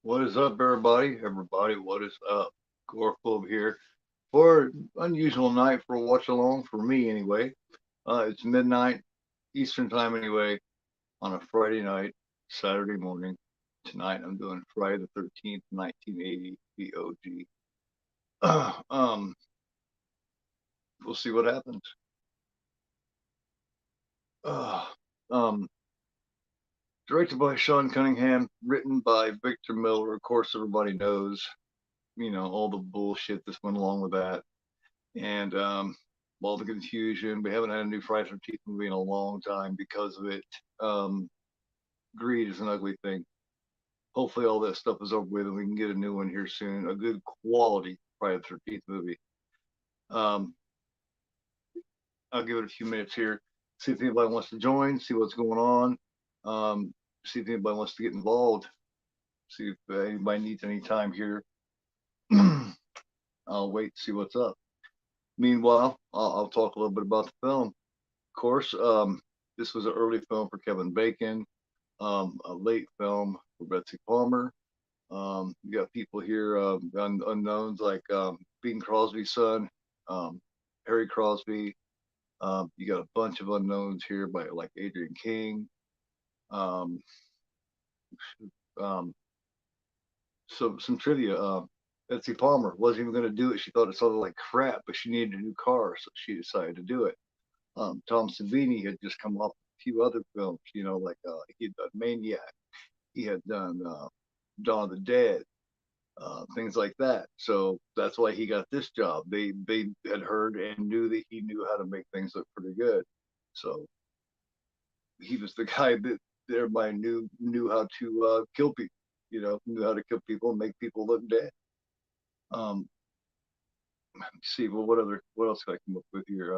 What is up, everybody? Everybody, what is up? Gorflub here for an unusual night for a watch along for me anyway. It's midnight Eastern time anyway on a Friday night, Saturday morning. Tonight I'm doing Friday the 13th, 1980, VOG. Um, we'll see what happens. Uh, um, Directed by Sean Cunningham, written by Victor Miller. Of course, everybody knows, all the bullshit that's went along with that. And all the confusion. We haven't had a new Friday the 13th movie in a long time because of it. Um, Greed is an ugly thing. Hopefully, all that stuff is over with and we can get a new one here soon. A good quality Friday the 13th movie. Um, I'll give it a few minutes here, see if anybody wants to join, see what's going on, see if anybody wants to get involved, see if anybody needs any time here. I'll wait to see what's up. Meanwhile, I'll talk a little bit about the film. Of course, this was an early film for Kevin Bacon, a late film for Betsy Palmer. You got people here, unknowns like Bing Crosby's son, um, Harry Crosby. You got a bunch of unknowns here by like Adrian King. Um, um, so some trivia. Betsy Palmer wasn't even going to do it. She thought it sounded like crap, but she needed a new car, so she decided to do it. Tom Savini had just come off a few other films, like he had done Maniac, he had done Dawn of the Dead, things like that. So that's why he got this job. They had heard and knew that he knew how to make things look pretty good. So he was the guy that everybody knew how to kill people. Knew how to kill people and make people look dead. Um, let me see. Well, what else can I come up with here?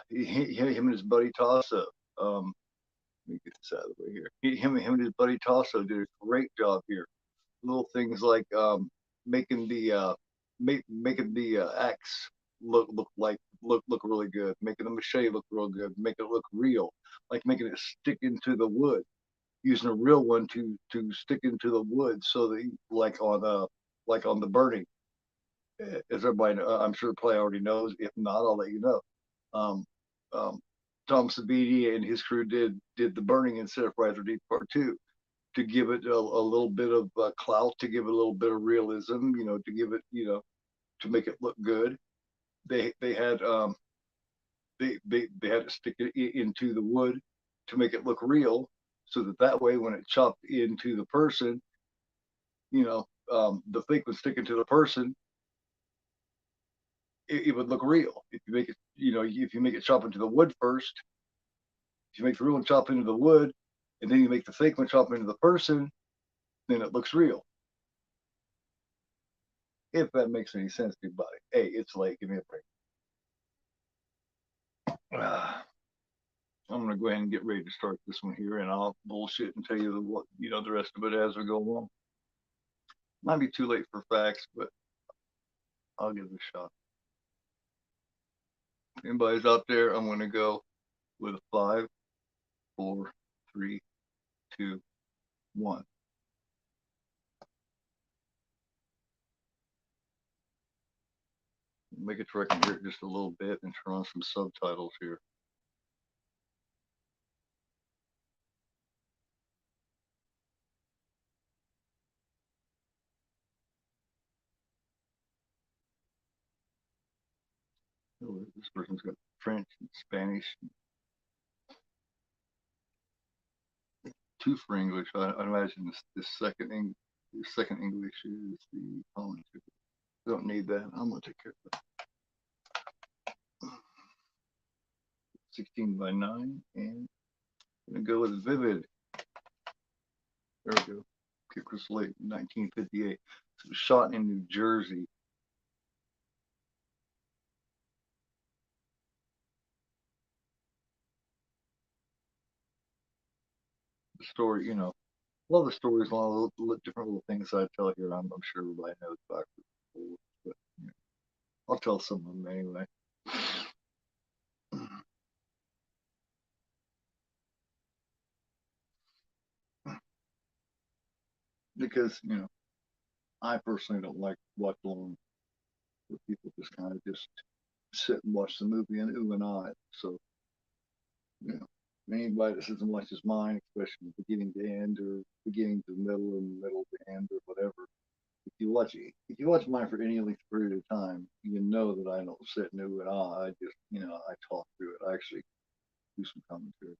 Him and his buddy Tossa. Um, Let me get this out of the way here. Him and his buddy Tasso did a great job here. Little things like making the making the axe look really good, making the machete look real good, making it look real, like making it stick into the wood, using a real one to stick into the wood, so that like on the burning, as everybody I'm sure probably already knows. If not, I'll let you know. Um, um, Tom Savini and his crew did the burning instead of Friday the 13th Part Two to give it a little bit of clout, to give it a little bit of realism, to give it, to make it look good. They had they had to stick it into the wood to make it look real, so that way when it chopped into the person, the thing would stick into the person, it would look real. If you make it, if you make it chop into the wood first, if you make the real one chop into the wood, and then you make the fake one chop into the person, then it looks real. If that makes any sense to anybody. Hey, it's late. Give me a break. I'm gonna go ahead and get ready to start this one here, and I'll bullshit and tell you the rest of it as we go along. Might be too late for facts, but I'll give it a shot. If anybody's out there, I'm gonna go with a 5, 4, 3, 2, 1. Make it so I can hear it just a little bit and turn on some subtitles here. Oh, this person's got French and Spanish, two for English. I imagine this second English is the phone. Don't need that. I'm gonna take care of that. 16 by 9, and I'm gonna go with Vivid. There we go. Kick was late, 1958. So it was shot in New Jersey. The story, love the stories, a lot of different little things I tell here. I'm sure everybody knows about it, but I'll tell some of them anyway. because I personally don't like watch along where people just kind of just sit and watch the movie and ooh and ah. So you know, anybody that sits and watches mine, especially beginning to end or beginning to middle and middle to end or whatever, if you watch mine for any length period of time, you know that I don't sit and ooh and ah. I just I talk through it. I actually do some commentary.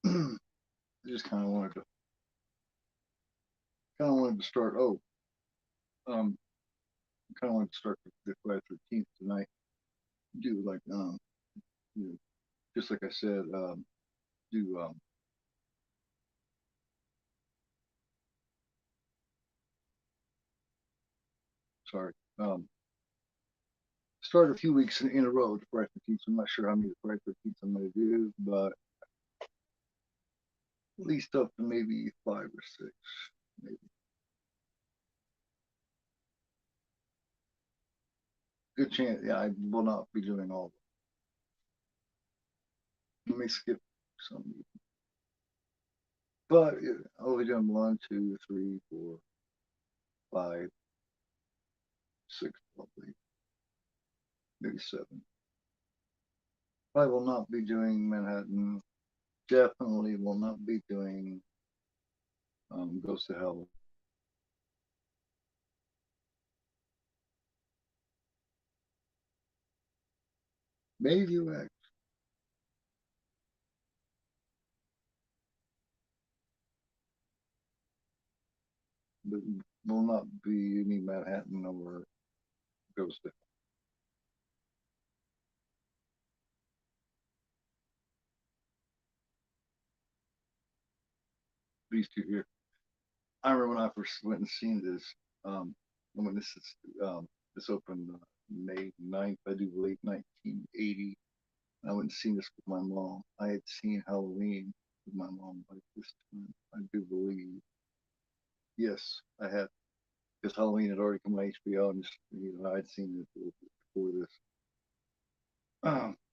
I just kind of wanted to start. Oh, um, kind of wanted to start the Friday 13th tonight. Do like you know, just like I said, do sorry, start a few weeks in a row with Friday 13th. I'm not sure how many Friday 13th I'm going to do, but at least up to maybe 5 or 6, maybe. Good chance. Yeah, I will not be doing all of them. Let me skip some, but I'll be doing 1, 2, 3, 4, 5, 6, probably maybe 7. I will not be doing Manhattan. Definitely will not be doing Goes to Hell. Maybe UX, but will not be any Manhattan or Goes to these two here. I remember when I first went and seen this. When this opened May 9th, I do believe, 1980. I went and seen this with my mom. I had seen Halloween with my mom by this time. I do believe. Yes, I had, because Halloween had already come on HBO, and I had seen it before this.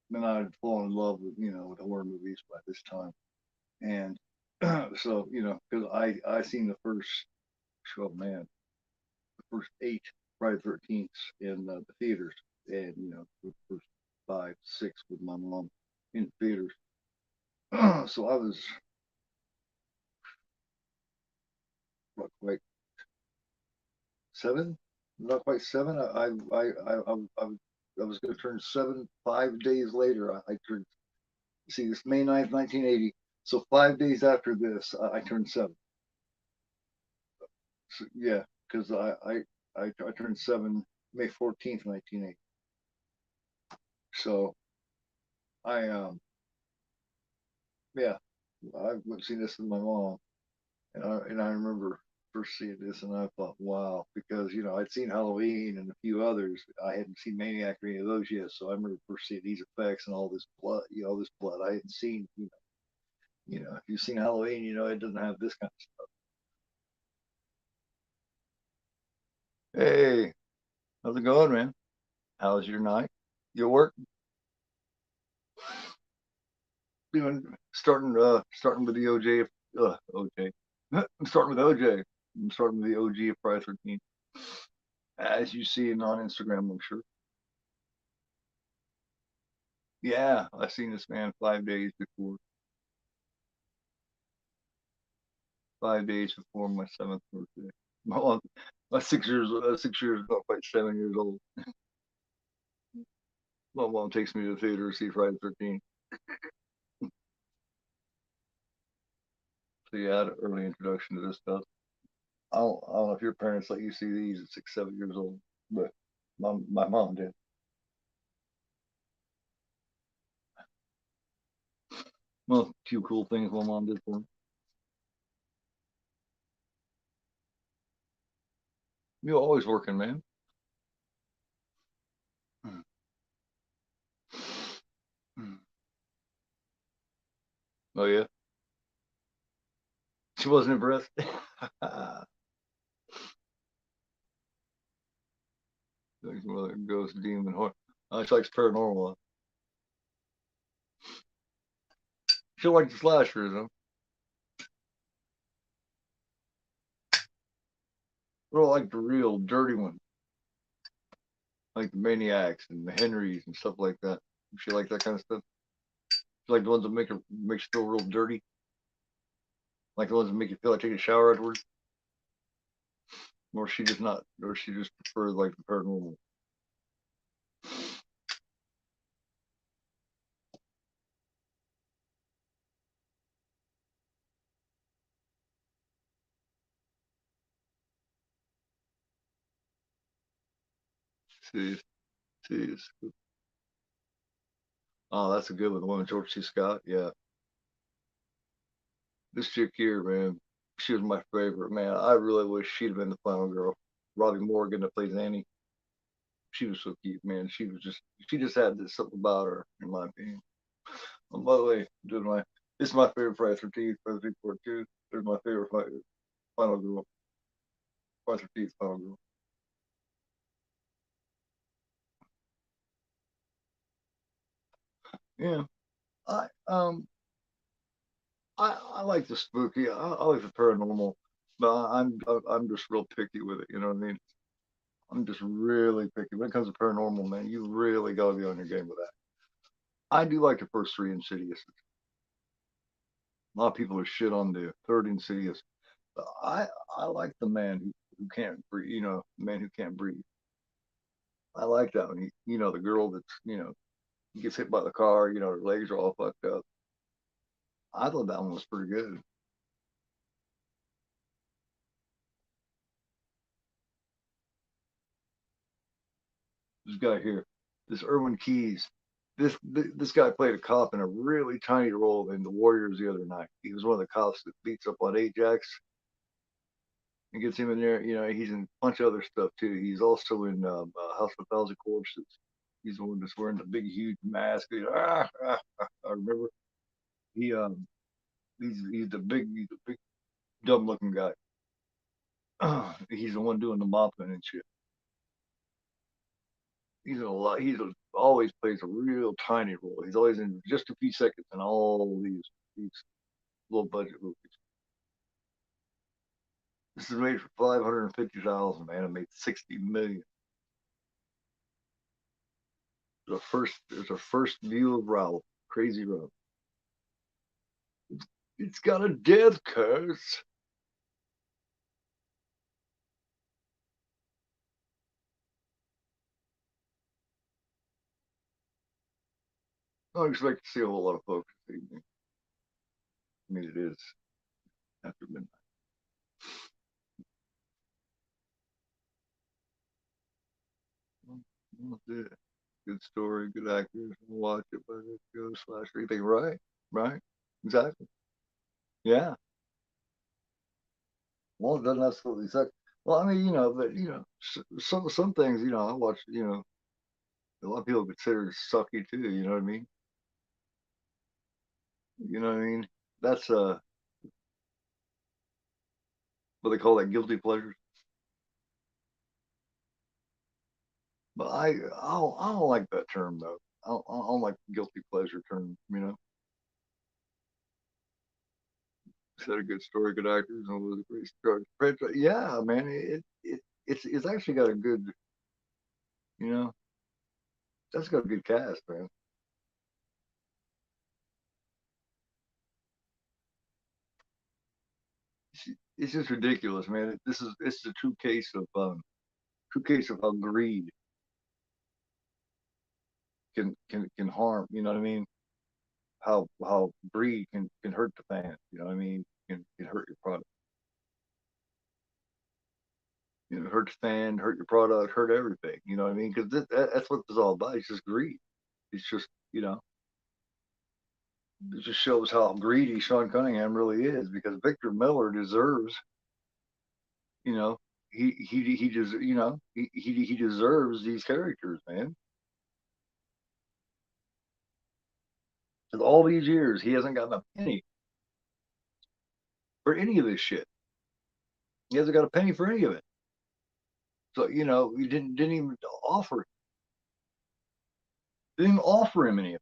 Then I had fallen in love with horror movies by this time, and so because I seen the first, oh man, the first 8 Friday 13th in the theaters, and the first 5, 6 with my mom in the theaters. So I was what, quite 7, not quite 7. I was going to turn 7 5 days later. I turned, see, this May 9th, 1980. So 5 days after this, I turned 7. So, yeah, because I turned 7 May 14th, 1980. So I yeah, I went and seen this with my mom, and I remember first seeing this, and I thought, wow, because I'd seen Halloween and a few others. I hadn't seen Maniac or any of those yet, so I remember first seeing these effects and all this blood, all this blood I hadn't seen. If you've seen Halloween, it doesn't have this kind of stuff. Hey, how's it going, man? How's your night? Your work? Doing starting with the OJ. OJ. I'm starting with OJ. I'm starting with the OG of Friday 13th, as you see on Instagram, I'm sure. Yeah, I seen this man 5 days before. 5 days before my 7th birthday. My mom, my 6 years, 6 years, not quite 7 years old. My mom takes me to the theater to see Friday 13th. So yeah, I had an early introduction to this stuff. I don't know if your parents let you see these at 6, 7 years old, but my mom did. Well, a few cool things my mom did for me. You're always working, man. Oh yeah, she wasn't impressed. Ghost demon horror. She likes paranormal. She liked the slashers, huh? Well, like the real dirty ones, like the Maniacs and the Henrys and stuff like that. She like that kind of stuff. She like the ones that makes you feel real dirty, like the ones that make you feel like taking a shower afterwards. Or she just not, or she just prefers like the paranormal. See, see. Oh, that's a good one. The one with George C. Scott. Yeah, this chick here, man, she was my favorite. Man, I really wish she'd have been the final girl. Robbie Morgan that plays Annie. She was so cute, man. She just had this something about her, in my opinion. Oh, by the way, this is my favorite Friday 13th, Friday 13th Part 2. There's my favorite final girl. Friday 13th final girl. Yeah, I um I like the spooky. I like the paranormal, but I'm just real picky with it. You know what I mean? I'm just really picky when it comes to paranormal, man. You really got to be on your game with that. I do like the first three Insidious. A lot of people are shit on the third Insidious. But I like the man who can't breathe. You know, the man who can't breathe. I like that one. The girl that's gets hit by the car. You know, her legs are all fucked up. I thought that one was pretty good. This guy here, this Irwin Keys. This guy played a cop in a really tiny role in The Warriors the other night. He was one of the cops that beats up on Ajax and gets him in there. You know, he's in a bunch of other stuff too. He's also in House of a Thousand Corpses. He's the one that's wearing the big, huge mask. I remember he he's the big dumb looking guy. He's the one doing the mopping and shit. He's in a lot. Always plays a real tiny role. He's always in just a few seconds in all these low budget movies. This is made for 550,000. Man, it made 60 million. There's a first view of Ralph. Crazy Ralph. It's got a death curse. I don't expect to see a whole lot of folks this evening. I mean, it is after midnight. Well, yeah. Good story, good actors. Watch it, but it goes slash everything. Right, right, exactly. Yeah. Well, it doesn't absolutely suck. Well, I mean, but some things, I watch, a lot of people consider it sucky too. You know what I mean? You know what I mean? That's what they call that guilty pleasures. But I don't like that term though. I don't like the guilty pleasure term. Said a good story, good actors, and was a great story. Yeah, man, it's actually got a good, you know, that's got a good cast, man. It's just ridiculous, man. This is a true case of how greed can harm. You know what I mean? How greed can hurt the fans. You know what I mean? Can hurt your product. Hurt the fan, hurt your product, hurt everything. You know what I mean? Because that's what it's all about. It's just greed. It's just it just shows how greedy Sean Cunningham really is. Because Victor Miller deserves, you know, he does, he deserves these characters, man. Because all these years he hasn't gotten a penny for any of this shit. He hasn't got a penny for any of it. So he didn't even offer him any of it.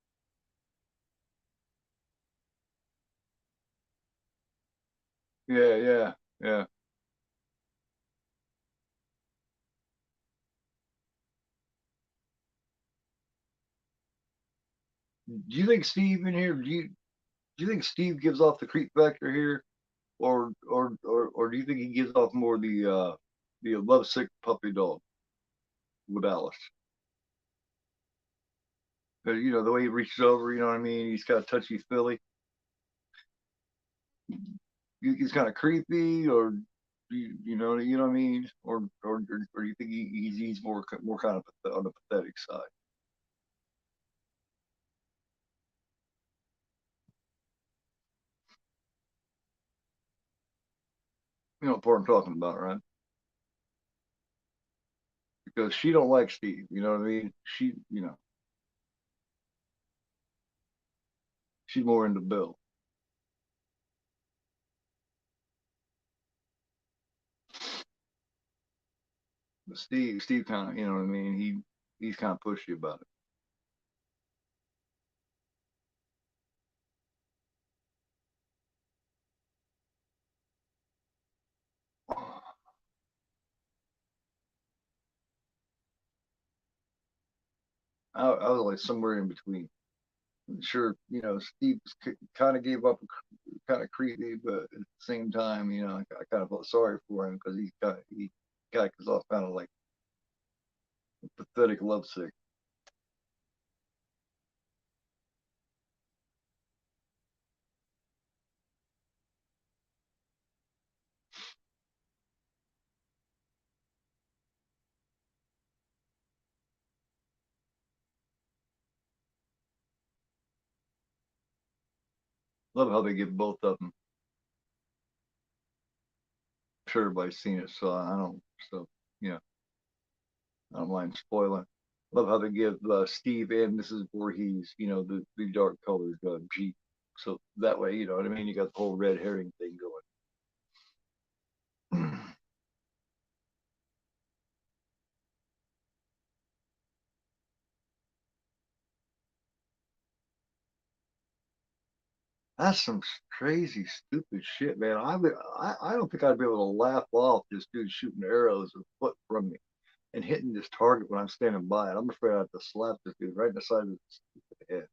Yeah, yeah, yeah. Do you think Steve in here? Do you think Steve gives off the creep factor here, or do you think he gives off more the lovesick puppy dog with Alice? 'Cause, you know the way he reaches over, you know what I mean. He's got a touchy feely. He's kind of creepy, or you know what I mean, or you think he's more kind of on the pathetic side? You know what part I'm talking about, right? Because she don't like Steve. You know what I mean? She's more into Bill. But Steve kind of, you know what I mean? He's kind of pushy about it. I was like somewhere in between. Sure, Steve kind of gave up, kind of creepy, but at the same time, I kind of felt sorry for him because he got off kind of like pathetic lovesick. Love how they give both of them. I'm sure everybody's seen it, so I don't. So yeah, I don't mind spoiling. Love how they give Steve and Mrs. Voorhees, the dark colored Jeep. So that way, you know what I mean. You got the whole red herring thing going. That's some crazy, stupid shit, man. I don't think I'd be able to laugh off this dude shooting arrows a foot from me and hitting this target when I'm standing by it. I'm afraid I have to slap this dude right in the side of the head.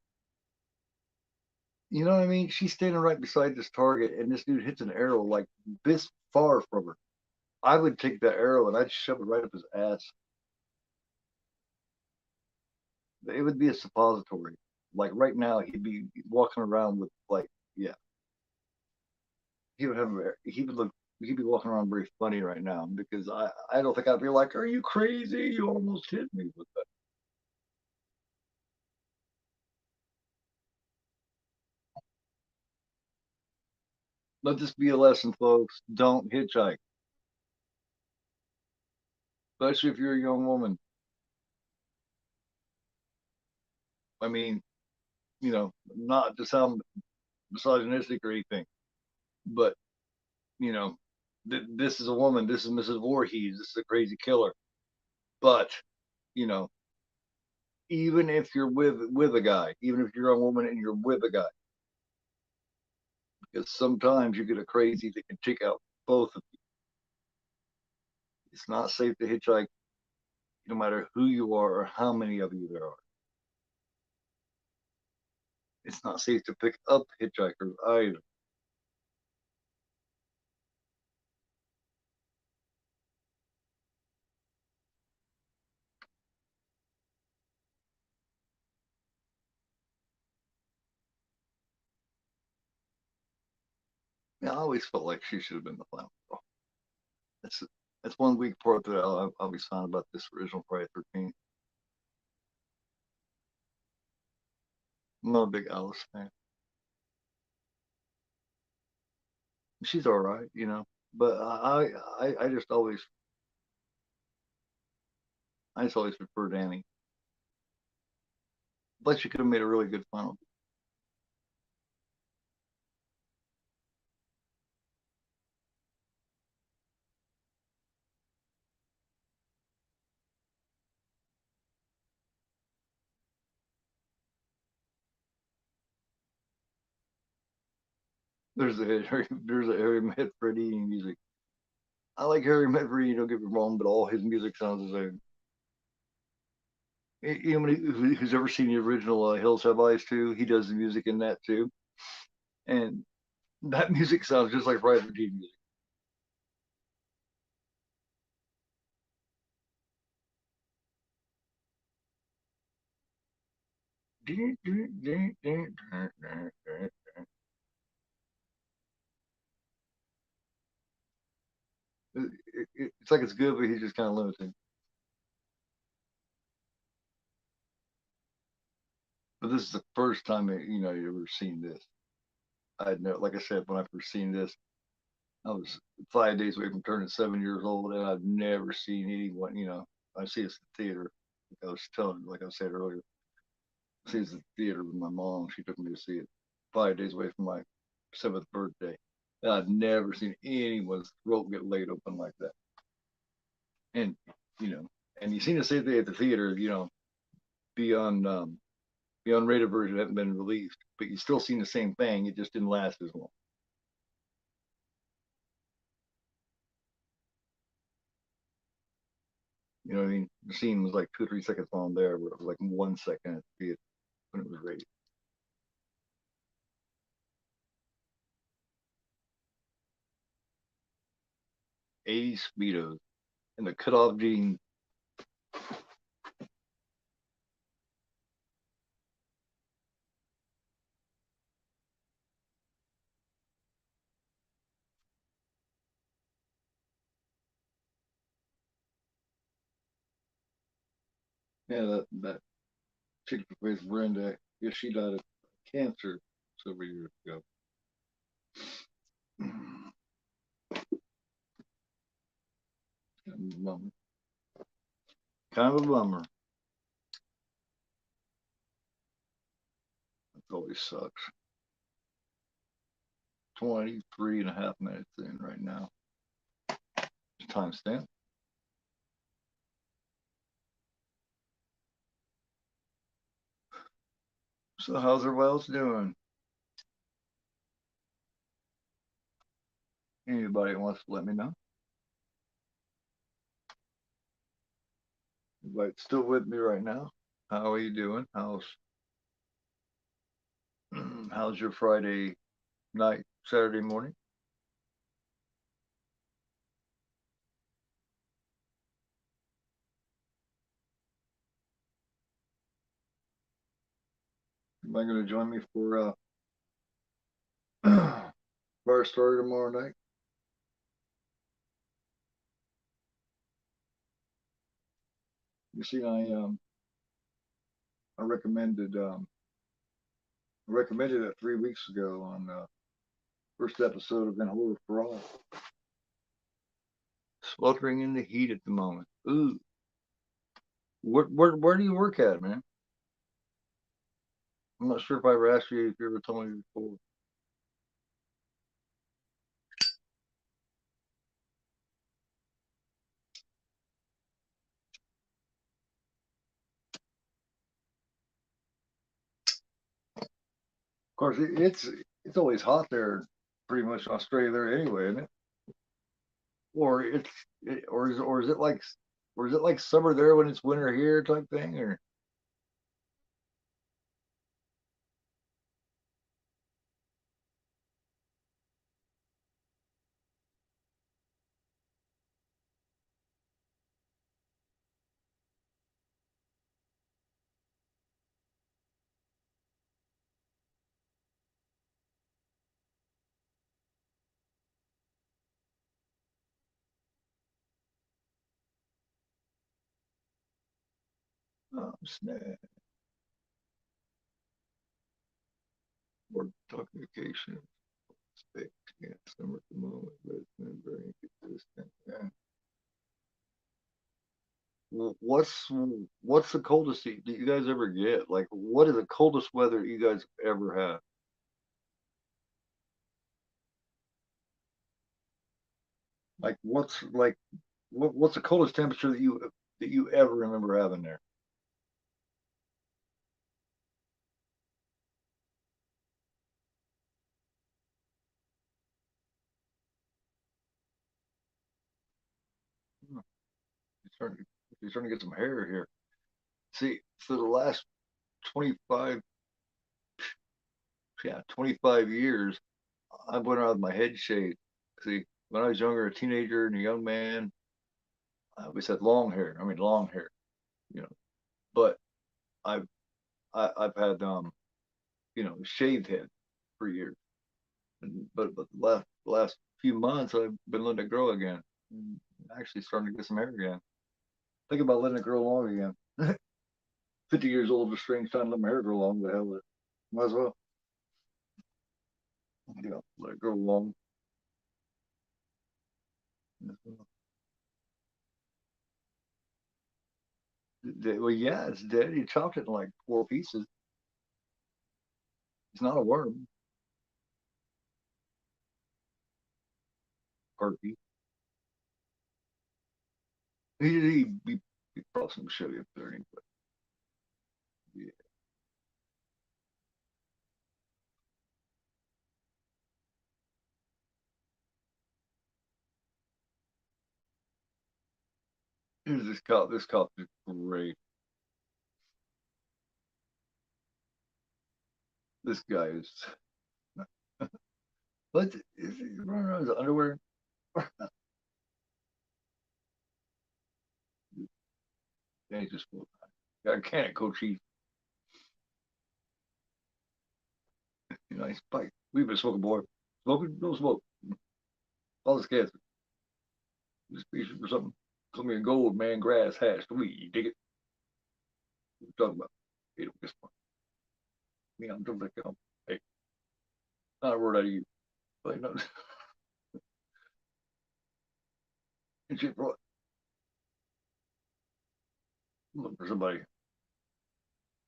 You know what I mean? She's standing right beside this target, and this dude hits an arrow like this far from her. I would take that arrow and I'd shove it right up his ass. It would be a suppository. Like right now, he'd be walking around with like, yeah, he would look he'd be walking around very funny right now because I don't think I'd be like, are you crazy? You almost hit me with that. Let this be a lesson, folks. Don't hitchhike, especially if you're a young woman. I mean, not to sound misogynistic or anything, but you know, this is a woman. This is Mrs. Voorhees. This is a crazy killer. But you know, even if you're with a guy, even if you're a woman and you're with a guy, because sometimes you get a crazy that can take out both of you. It's not safe to hitchhike, no matter who you are or how many of you there are. It's not safe to pick up hitchhikers either. Yeah, I always felt like she should have been the final girl. That's that's one weak part that I'll always found about this original Friday 13th. I'm not a big Alice fan. She's all right, but I just always preferred Annie. But she could have made a really good final. there's a Harry Met Freddy music. I like Harry Met Freddy, don't get me wrong, but all his music sounds the same. Anybody who's ever seen the original Hills Have Eyes too, he does the music in that too, and that music sounds just like Friday the music. It's like it's good, but he's just kind of limited. But this is the first time you ever seen this. I had never, like I said, when I first seen this, I was 5 days away from turning 7 years old, and I've never seen anyone. I see this in the theater. Like I said earlier, I see this in the theater with my mom. She took me to see it 5 days away from my seventh birthday. And I've never seen anyone's throat get laid open like that. And you know, and you seen the same thing at the theater. Beyond the unrated version hadn't been released, but you still seen the same thing. It just didn't last as long. You know what I mean? The scene was like 2 or 3 seconds long there, but it was like 1 second at the theater when it was rated. 80 speedos and the cutoff jeans. Yeah, that chick that plays Brenda. Yeah, she died of cancer several years ago. Kind of a bummer. Kind of a bummer. It always sucks. 23 and a half minutes in right now. Timestamp. So how's everybody else doing? Anybody wants to let me know? Everybody still with me right now? How are you doing? How's your Friday night, Saturday morning? Am I going to join me for bar story tomorrow night? You see, I recommended it 3 weeks ago on the first episode of In Horror for All. Sweltering in the heat at the moment. Ooh, where do you work at, man? I'm not sure if I ever asked you if you ever told me before. Of course, it's always hot there, pretty much in Australia there anyway, isn't it? Or it's or is it like summer there when it's winter here type thing? Or oh, snap, or talking vacation. Space, yeah, summer at the moment, but it's been very inconsistent. Yeah. What's the coldest that you guys ever get? Like, what is the coldest weather you guys ever had? Like, what's the coldest temperature that you ever remember having there? Starting to get some hair here. See, for the last 25, yeah, 25 years, I went around with my head shaved. See, when I was younger, a teenager and a young man, I always had long hair. I mean, long hair, you know. But I've I've had shaved head for years. But the last few months, I've been letting it grow again. And actually starting to get some hair again. Think about letting it grow long again. 50 years old, a strange time to let my hair grow long. The hell with it. Might as well, let it grow long. Well, yeah, it's dead. He chopped it in like 4 pieces. It's not a worm. Turkey. He brought some show you up there anyway. Yeah. This cop. This cop is great. This guy is. What is he running around his underwear? Yeah, he just got a can of Cochise. Nice pipe. We've been smoking, boy. Smoking, no smoke. All this gas. This piece for something. Come in gold, man, grass, hash, weed. You dig it? What are talking about? Hey, don't piss me. I'm just like, hey, not a word out of you. Like, no, and shit, bro. Look for somebody.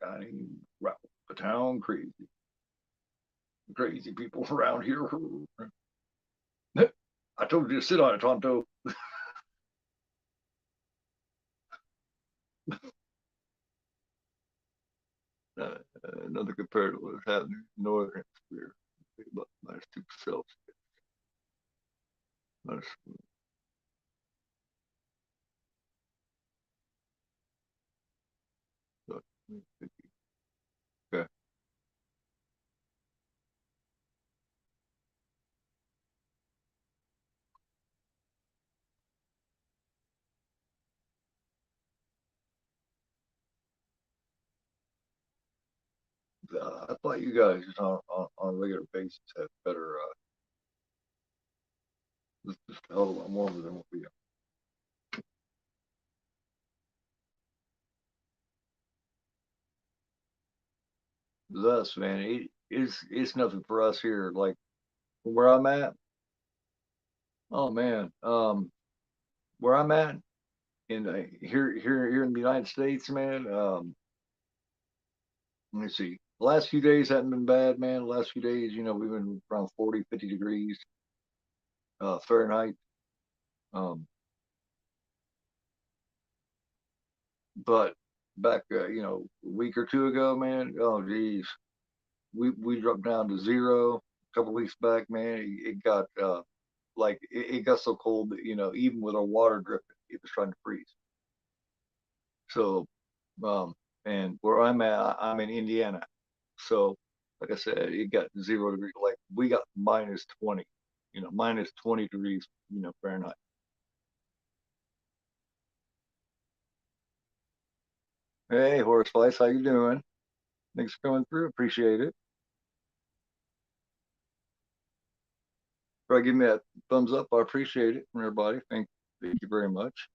I ain't right. The town crazy. Crazy people around here. I told you to sit on it, Tonto. Uh, Another compared to what's happening in the northern hemisphere. About -2 Celsius. Minus, okay. I thought you guys just on a regular basis have better, just a hell of a lot warmer than what we have. Thus, man, it's nothing for us here. Like where I'm at, oh man, where I'm at in here in the United States, man. Let me see. The last few days haven't been bad, man. The last few days, we've been around 40, 50 degrees Fahrenheit. Um, but back, a week or two ago, man. Oh, geez, we dropped down to zero a couple weeks back, man. It got like it got so cold that even with our water dripping, it was trying to freeze. So, um, and where I'm at, I'm in Indiana. So, like I said, it got 0 degrees. Like we got -20, -20 degrees, Fahrenheit. Hey, Horseflies, how you doing? Thanks for coming through. Appreciate it. For giving me that thumbs up, I appreciate it from everybody. Thank you very much.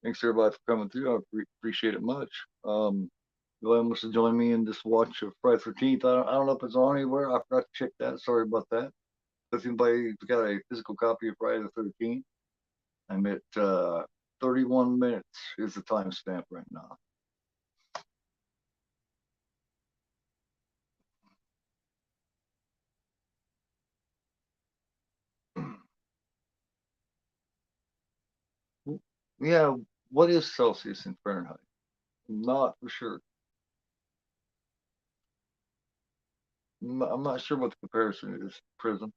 Thanks everybody for coming through. I appreciate it much. Glenn wants to join me in this watch of Friday 13th. I don't know if it's on anywhere. I forgot to check that. Sorry about that. If anybody's got a physical copy of Friday the 13th, I'm at 31 minutes is the timestamp right now. Yeah, what is Celsius in Fahrenheit? Not for sure. I'm not sure what the comparison is. Prism.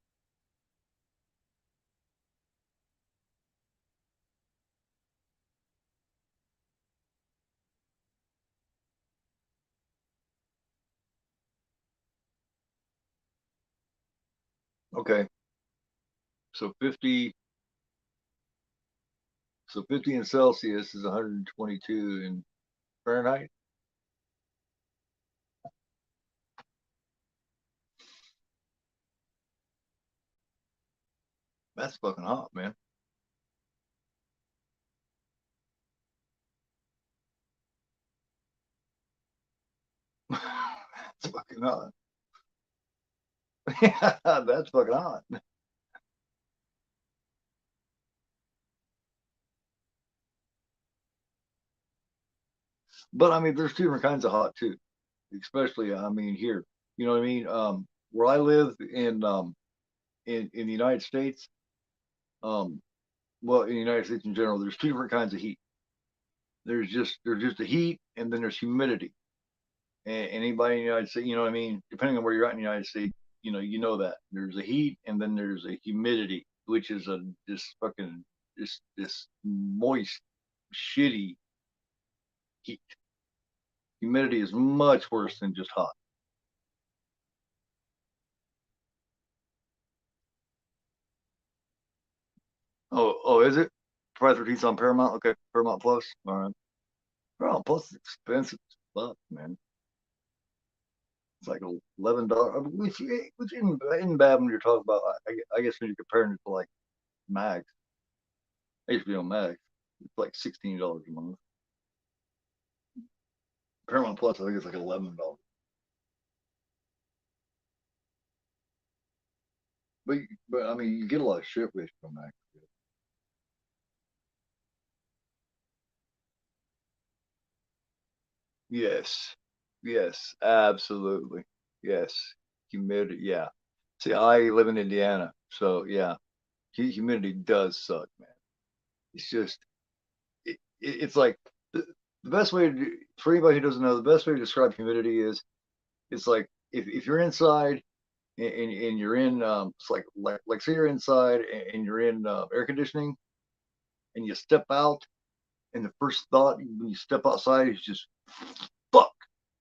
Okay. So 50, so 50 in Celsius is 122 in Fahrenheit. That's fucking hot, man. That's fucking hot. Yeah, that's fucking hot. But I mean, there's two different kinds of hot too. Especially, I mean, here. You know what I mean? Where I live in the United States, um, well, in the United States in general, there's two different kinds of heat. There's just the heat, and then there's humidity. And anybody in the United States, you know what I mean? Depending on where you're at in the United States, you know that there's a heat, and then there's a humidity, which is a this fucking this moist, shitty heat. Humidity is much worse than just hot. Oh, is it? Price for Pizza on Paramount? Okay, Paramount Plus. All right. Paramount Plus is expensive as fuck, man. It's like $11, which isn't bad when you're talking about. I guess when you're comparing it to like Max, HBO Max, it's like $16 a month. Paramount Plus, I think it's like $11. But I mean, you get a lot of shit with HBO Max. Yes, yes, absolutely. Yes, humidity. Yeah. See, I live in Indiana, so yeah, humidity does suck, man. It's just it's like the best way for anybody who doesn't know, the best way to describe humidity is it's like if you're inside and you're in it's like say you're inside and you're in air conditioning and you step out and the first thought when you step outside is just fuck.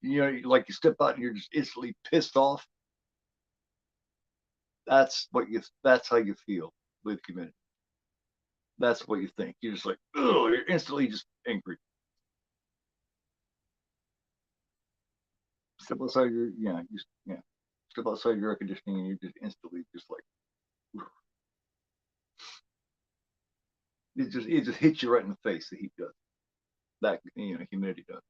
You know, like you step out and you're just instantly pissed off. That's how you feel with humidity. That's what you think. You're just like, oh, you're instantly just angry. Step outside your yeah. Step outside your air conditioning and you're just instantly just like it just hits you right in the face. The heat does that. Humidity does.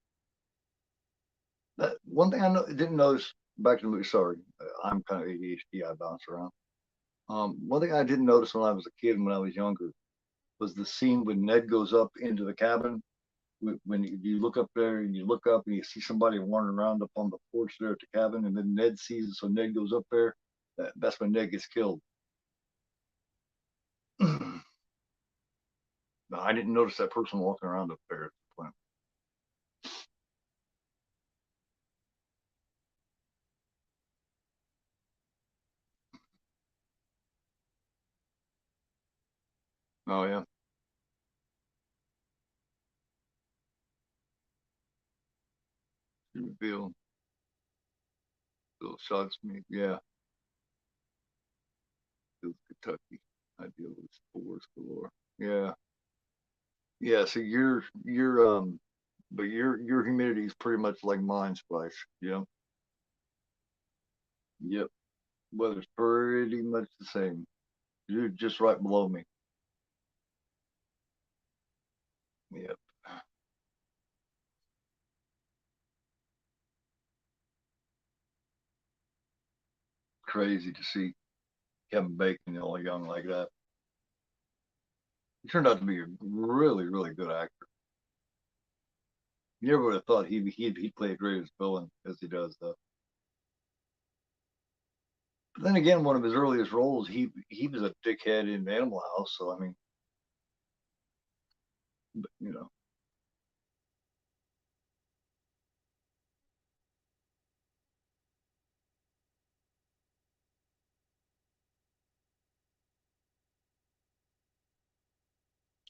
That one thing didn't notice back in the movie. Sorry, I'm kind of ADHD. I bounce around. One thing I didn't notice when I was a kid and when I was younger was the scene when Ned goes up into the cabin. When you look up there and you look up and you see somebody wandering around up on the porch there at the cabin, and then Ned sees it, so Ned goes up there. That's when Ned gets killed. No, I didn't notice that person walking around up there at the point. Oh yeah, Bill, Bill shots me. Yeah, Bill's Kentucky. I deal with spores galore. Yeah, yeah. So but your humidity is pretty much like mine, Spice. Yeah, yep. Weather's pretty much the same. You're just right below me. Yep. Crazy to see Kevin Bacon all young like that. He turned out to be a really, really good actor. You never would have thought he'd play a great as villain as he does, though. But then again, one of his earliest roles, he was a dickhead in Animal House. So I mean, you know,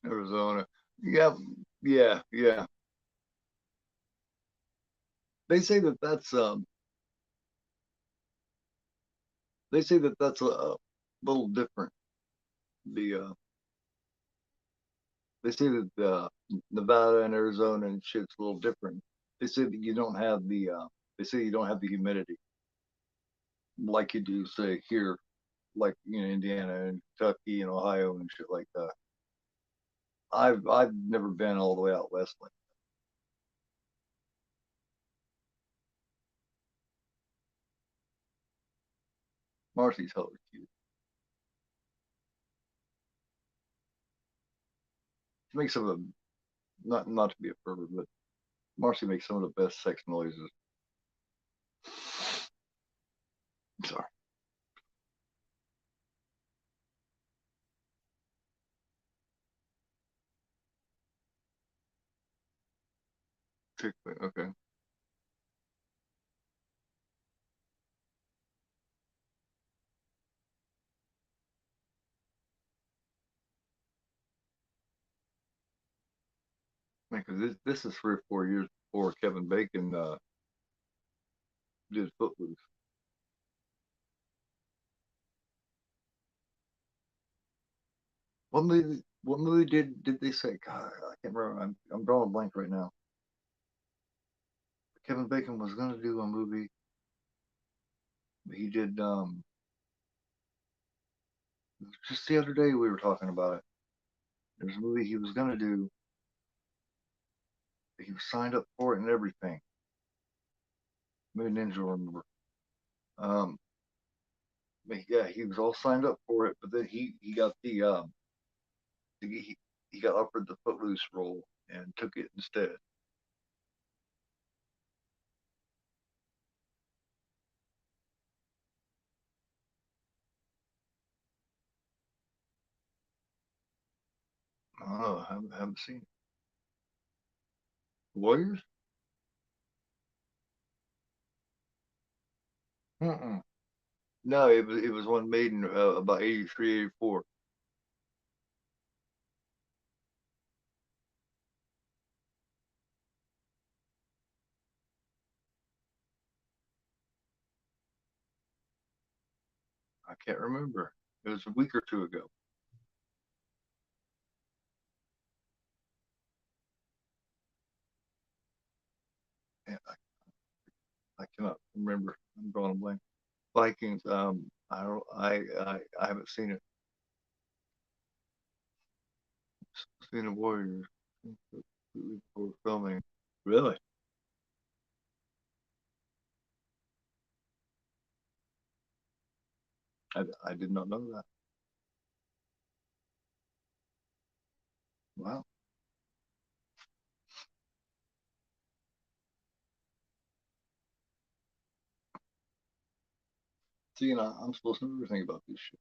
Arizona. Yeah, yeah. They say that's they say that's little different. The They say that Nevada and Arizona and shit's a little different. They say that you don't have the they say you don't have the humidity like you do, say here, like Indiana and Kentucky and Ohio and shit like that. I've never been all the way out west like Marcy's hella cute. She makes some of the not to be a pervert, but Marcy makes some of the best sex noises. Sorry. Okay. Because this is 3 or 4 years before Kevin Bacon did Footloose. What movie did they say? God, I can't remember. I'm drawing a blank right now. Kevin Bacon was gonna do a movie. He did just the other day we were talking about it. There's a movie he was gonna do. He was signed up for it and everything. Maybe Ninja will remember. Um, but yeah, he was all signed up for it, but then he got he got offered the Footloose role and took it instead. Oh, I haven't seen it. Warriors? Mm-mm. No, it was one made in about 83, 84. I can't remember. It was a week or two ago. Yeah, I cannot remember. I'm drawing a blank. Vikings. I don't. I haven't seen it. Seen the Warriors before filming. Really? I did not know that. Wow. See, I'm supposed to know everything about this shit.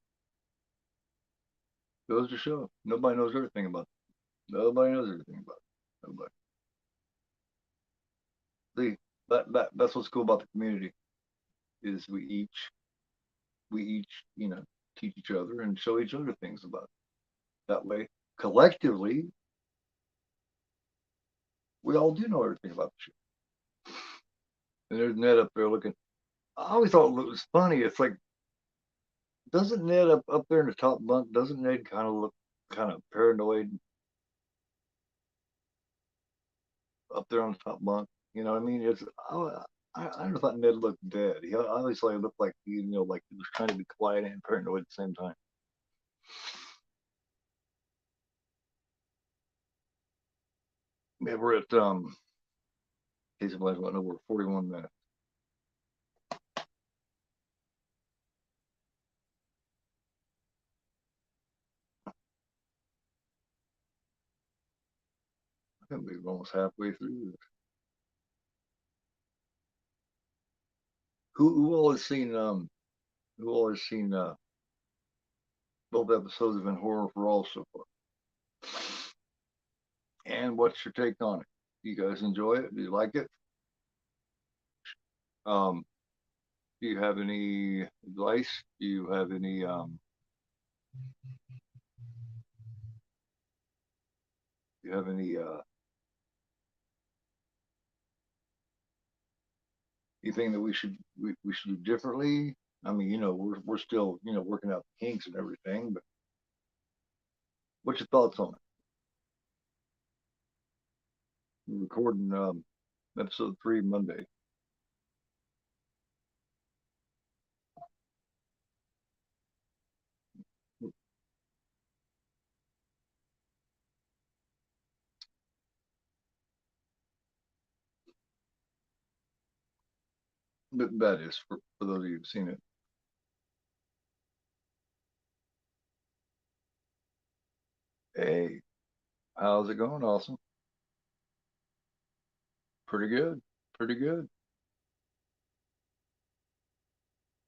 Goes to show. Nobody knows everything about it. Nobody knows everything about it. Nobody. See, that's what's cool about the community is we each teach each other and show each other things about it. That way, collectively, we all do know everything about the shit. And there's Ned up there looking. I always thought it was funny. It's like, doesn't Ned up there in the top bunk? Doesn't Ned kind of look kind of paranoid up there on the top bunk? You know what I mean? I never thought Ned looked dead. I always thought he looked like like he was trying to be quiet and paranoid at the same time. Yeah, we're at in case anybody's want to know, we're 41 minutes. I think we're almost halfway through this. Who all has seen who all has seen both episodes have been horror for all so far? And what's your take on it? Do you guys enjoy it? Do you like it? Um, do you have any advice? Do you have any do you have any anything that we should do differently? I mean, we're still, working out the kinks and everything. But what's your thoughts on it? We're recording episode 3 Monday. But that is for those of you who've seen it. Hey, how's it going? Awesome. Pretty good. Pretty good.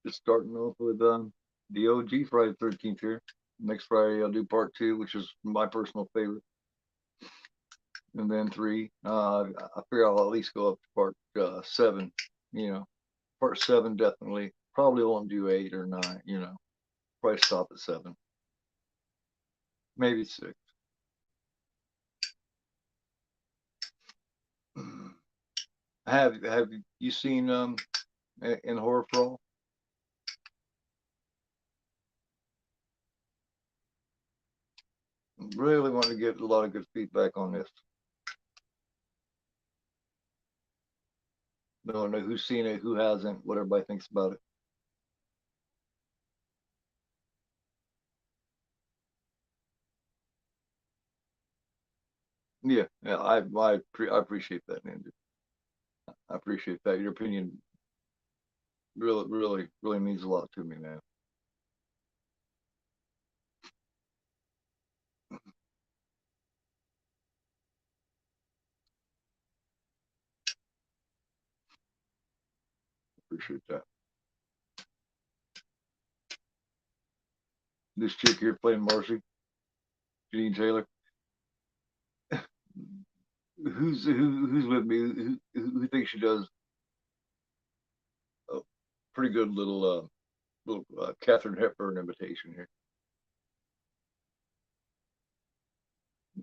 Just starting off with the OG Friday the 13th here. Next Friday I'll do part 2, which is my personal favorite, and then 3. I figure I'll at least go up to part 7. You know, part 7 definitely. Probably won't do 8 or 9. Probably stop at 7, maybe 6. Have you seen in Horror for All? Really want to get a lot of good feedback on this. Don't know who's seen it, who hasn't, what everybody thinks about it. Yeah, yeah, I appreciate that, Ninja. I appreciate that. Your opinion really, really, really means a lot to me, man. Appreciate that. This chick here playing Marcy, Janine Taylor. Who's with me? Who thinks she does a pretty good little Catherine Hepburn imitation here?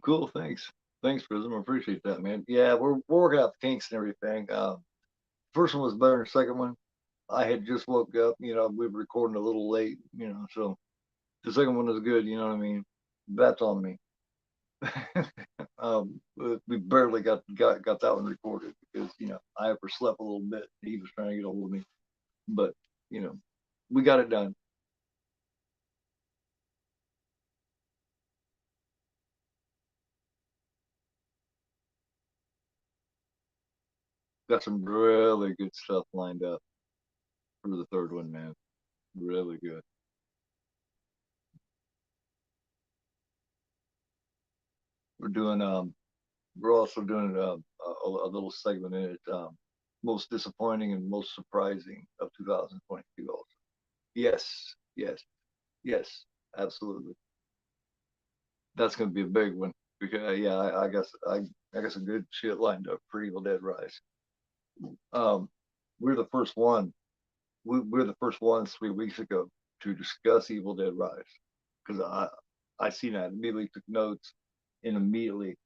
Cool, thanks. Thanks, Prism. I appreciate that, man. Yeah, we're working out the kinks and everything. First one was better than the second one. I had just woke up, we were recording a little late, so the second one was good, you know what I mean? That's on me. We barely got that one recorded because, I overslept a little bit. He was trying to get a hold of me, but, you know, we got it done. Got some really good stuff lined up for the third one, man. Really good. We're doing we're also doing a little segment in it. Most disappointing and most surprising of 2022 also. Yes, yes, yes, absolutely. That's going to be a big one because yeah, I got some good shit lined up for Evil Dead Rise. Um, we're the first one. We're the first ones 3 weeks ago to discuss Evil Dead Rise because I seen that, immediately took notes, and immediately,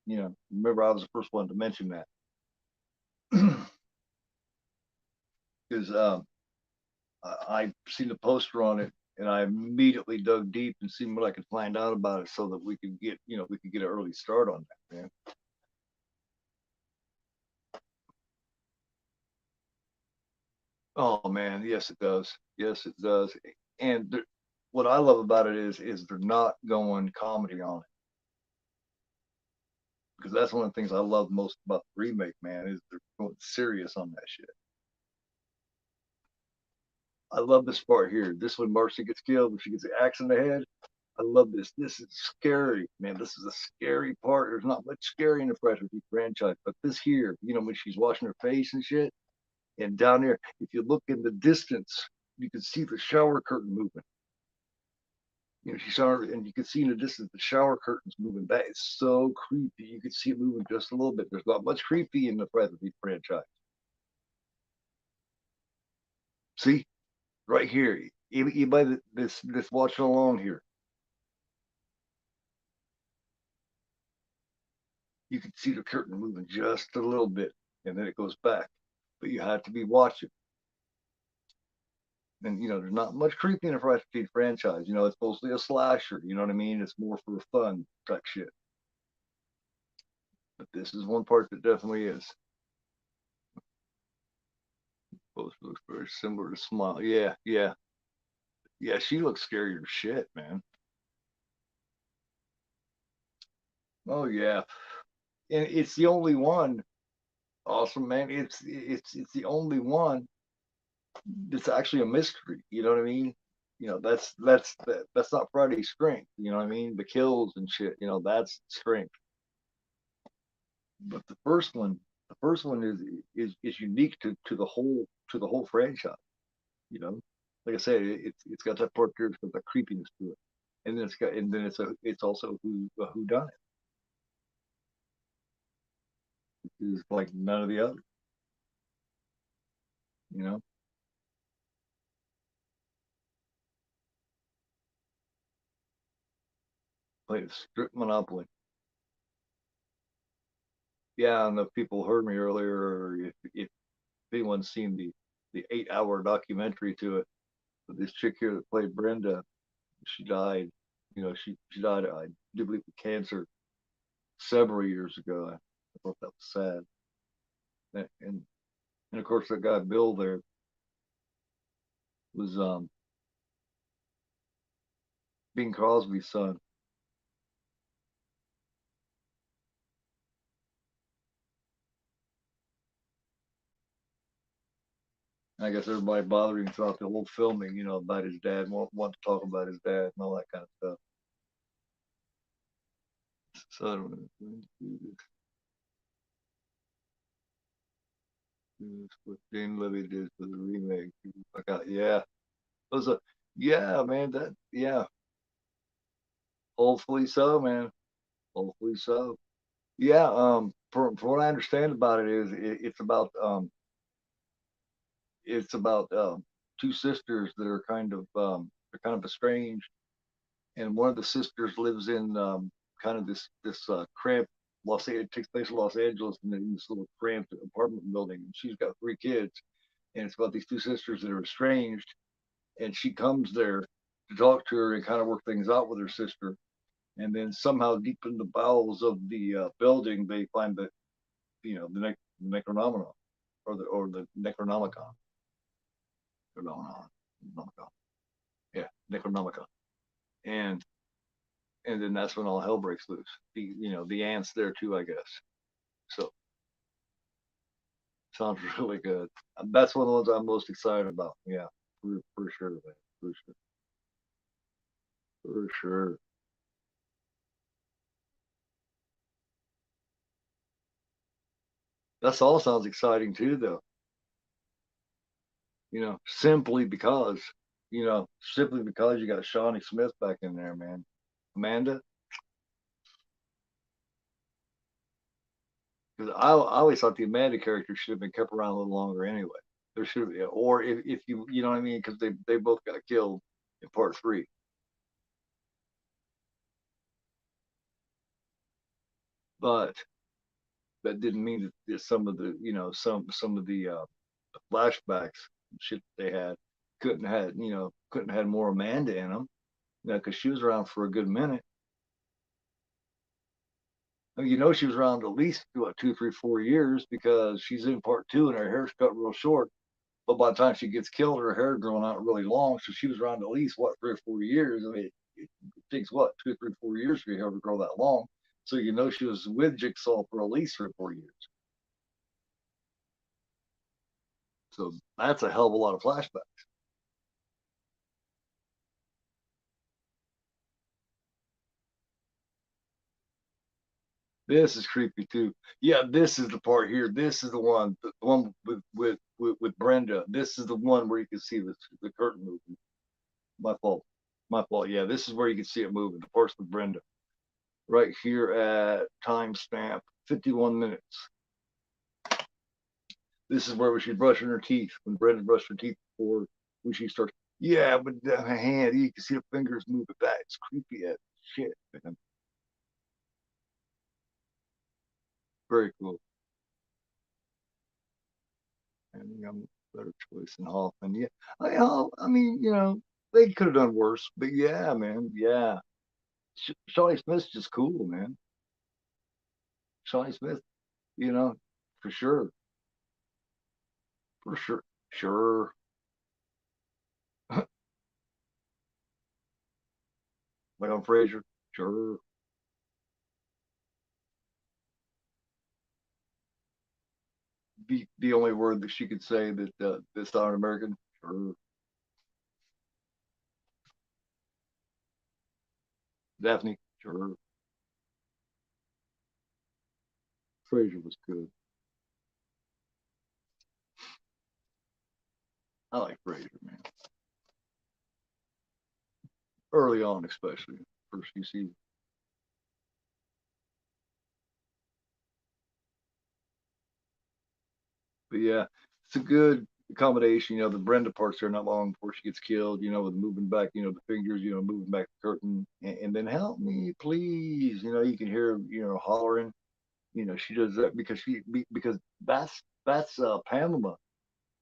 remember I was the first one to mention that because I seen the poster on it, and I immediately dug deep and seen what I could find out about it so that we could get an early start on that, man. Oh man, yes it does. Yes it does. And what I love about it is they're not going comedy on it, because that's one of the things I love most about the remake, man, is they're going serious on that shit. I love this part here. This when Marcy gets killed, when she gets the axe in the head. I love this. This is scary, man. This is a scary part. There's not much scary in the Fresh franchise, but this here, when she's washing her face and shit, and down there, if you look in the distance, you can see the shower curtain moving. She saw her, and you can see in the distance the shower curtains moving. That is so creepy. You can see it moving just a little bit. There's not much creepy in the Friday franchise. See, right here, you buy this watch along here. You can see the curtain moving just a little bit, and then it goes back. But you have to be watching. And there's not much creepy in a Friday the 13th franchise. It's mostly a slasher. You know what I mean? It's more for fun type shit. But this is one part that definitely is. Both looks very similar to Smile. Yeah, yeah, yeah. She looks scary as shit, man. Oh yeah, and it's the only one. Awesome, man. It's the only one that's actually a mystery. You know what I mean? That's not Friday's strength. You know what I mean? The kills and shit. That's strength. But the first one is unique to the whole franchise. You know, like I said, it's got that part there, it's got that creepiness to it, and then it's also who done it is like none of the others. You know, played a strict monopoly. Yeah, and the people heard me earlier, or if anyone's seen the 8-hour documentary to it, but this chick here that played Brenda, she died. She died, I do believe, of cancer several years ago. I thought that was sad. And of course, that guy Bill there was Bing Crosby's son. I guess everybody bothered him throughout the whole filming, about his dad, want to talk about his dad and all that kind of stuff. So I don't know. What Jane Levy did for the remake. Yeah, it was yeah, man. Yeah, hopefully so, man. Hopefully so. Yeah. For what I understand about it is it's about two sisters that are kind of estranged, and one of the sisters lives in kind of this cramped It takes place in Los Angeles, and in this little cramped apartment building. And she's got 3 kids, and it's about these two sisters that are estranged, and she comes there to talk to her and kind of work things out with her sister. And then somehow, deep in the bowels of the building, they find the Necronomicon, or the Necronomicon. Necronomicon. Yeah, Necronomicon. And and then that's when all hell breaks loose. The ants there too, I guess. So sounds really good. That's one of the ones I'm most excited about. Yeah, for sure, man. For sure, for sure. That's all sounds exciting too, though. Simply because you got Shawnee Smith back in there, man. Amanda, because I always thought the Amanda character should have been kept around a little longer anyway. There should have, or if you know what I mean, because they both got killed in part three. But that didn't mean that some of the flashbacks shit they had couldn't had more Amanda in them, because she was around for a good minute. She was around at least what, 2, 3, 4 years, because she's in part two and her hair's cut real short. But by the time she gets killed, her hair growing out really long. So she was around at least what, 3 or 4 years. I mean, it takes what, 2, 3, 4 years for your hair to grow that long. So she was with Jigsaw for at least 3 or 4 years. So that's a hell of a lot of flashbacks. This is creepy too. Yeah, this is the part here. This is the one with Brenda. This is the one where you can see the curtain moving. My fault. My fault. Yeah, this is where you can see it moving. The parts with Brenda. Right here at timestamp 51 minutes. This is where she's brushing her teeth. When Brenda brushed her teeth before when she starts. Yeah, but her hand, you can see the fingers moving back. It's creepy as shit, man. Very cool. And I'm a better choice than Hoffman. Yeah, I mean, they could have done worse, but yeah, man, yeah. Shawnee Smith's just cool, man. Shawnee Smith, you know, for sure, for sure, sure. Like on Frasier, sure. The only word that she could say that's not American, sure. Daphne, sure. Frasier was good. I like Frasier, man. Early on, especially first few seasons. But yeah, it's a good accommodation. The Brenda parts there not long before she gets killed. With moving back, the fingers, moving back the curtain, and then help me, please. You can hear, hollering. She does that because because that's Pamela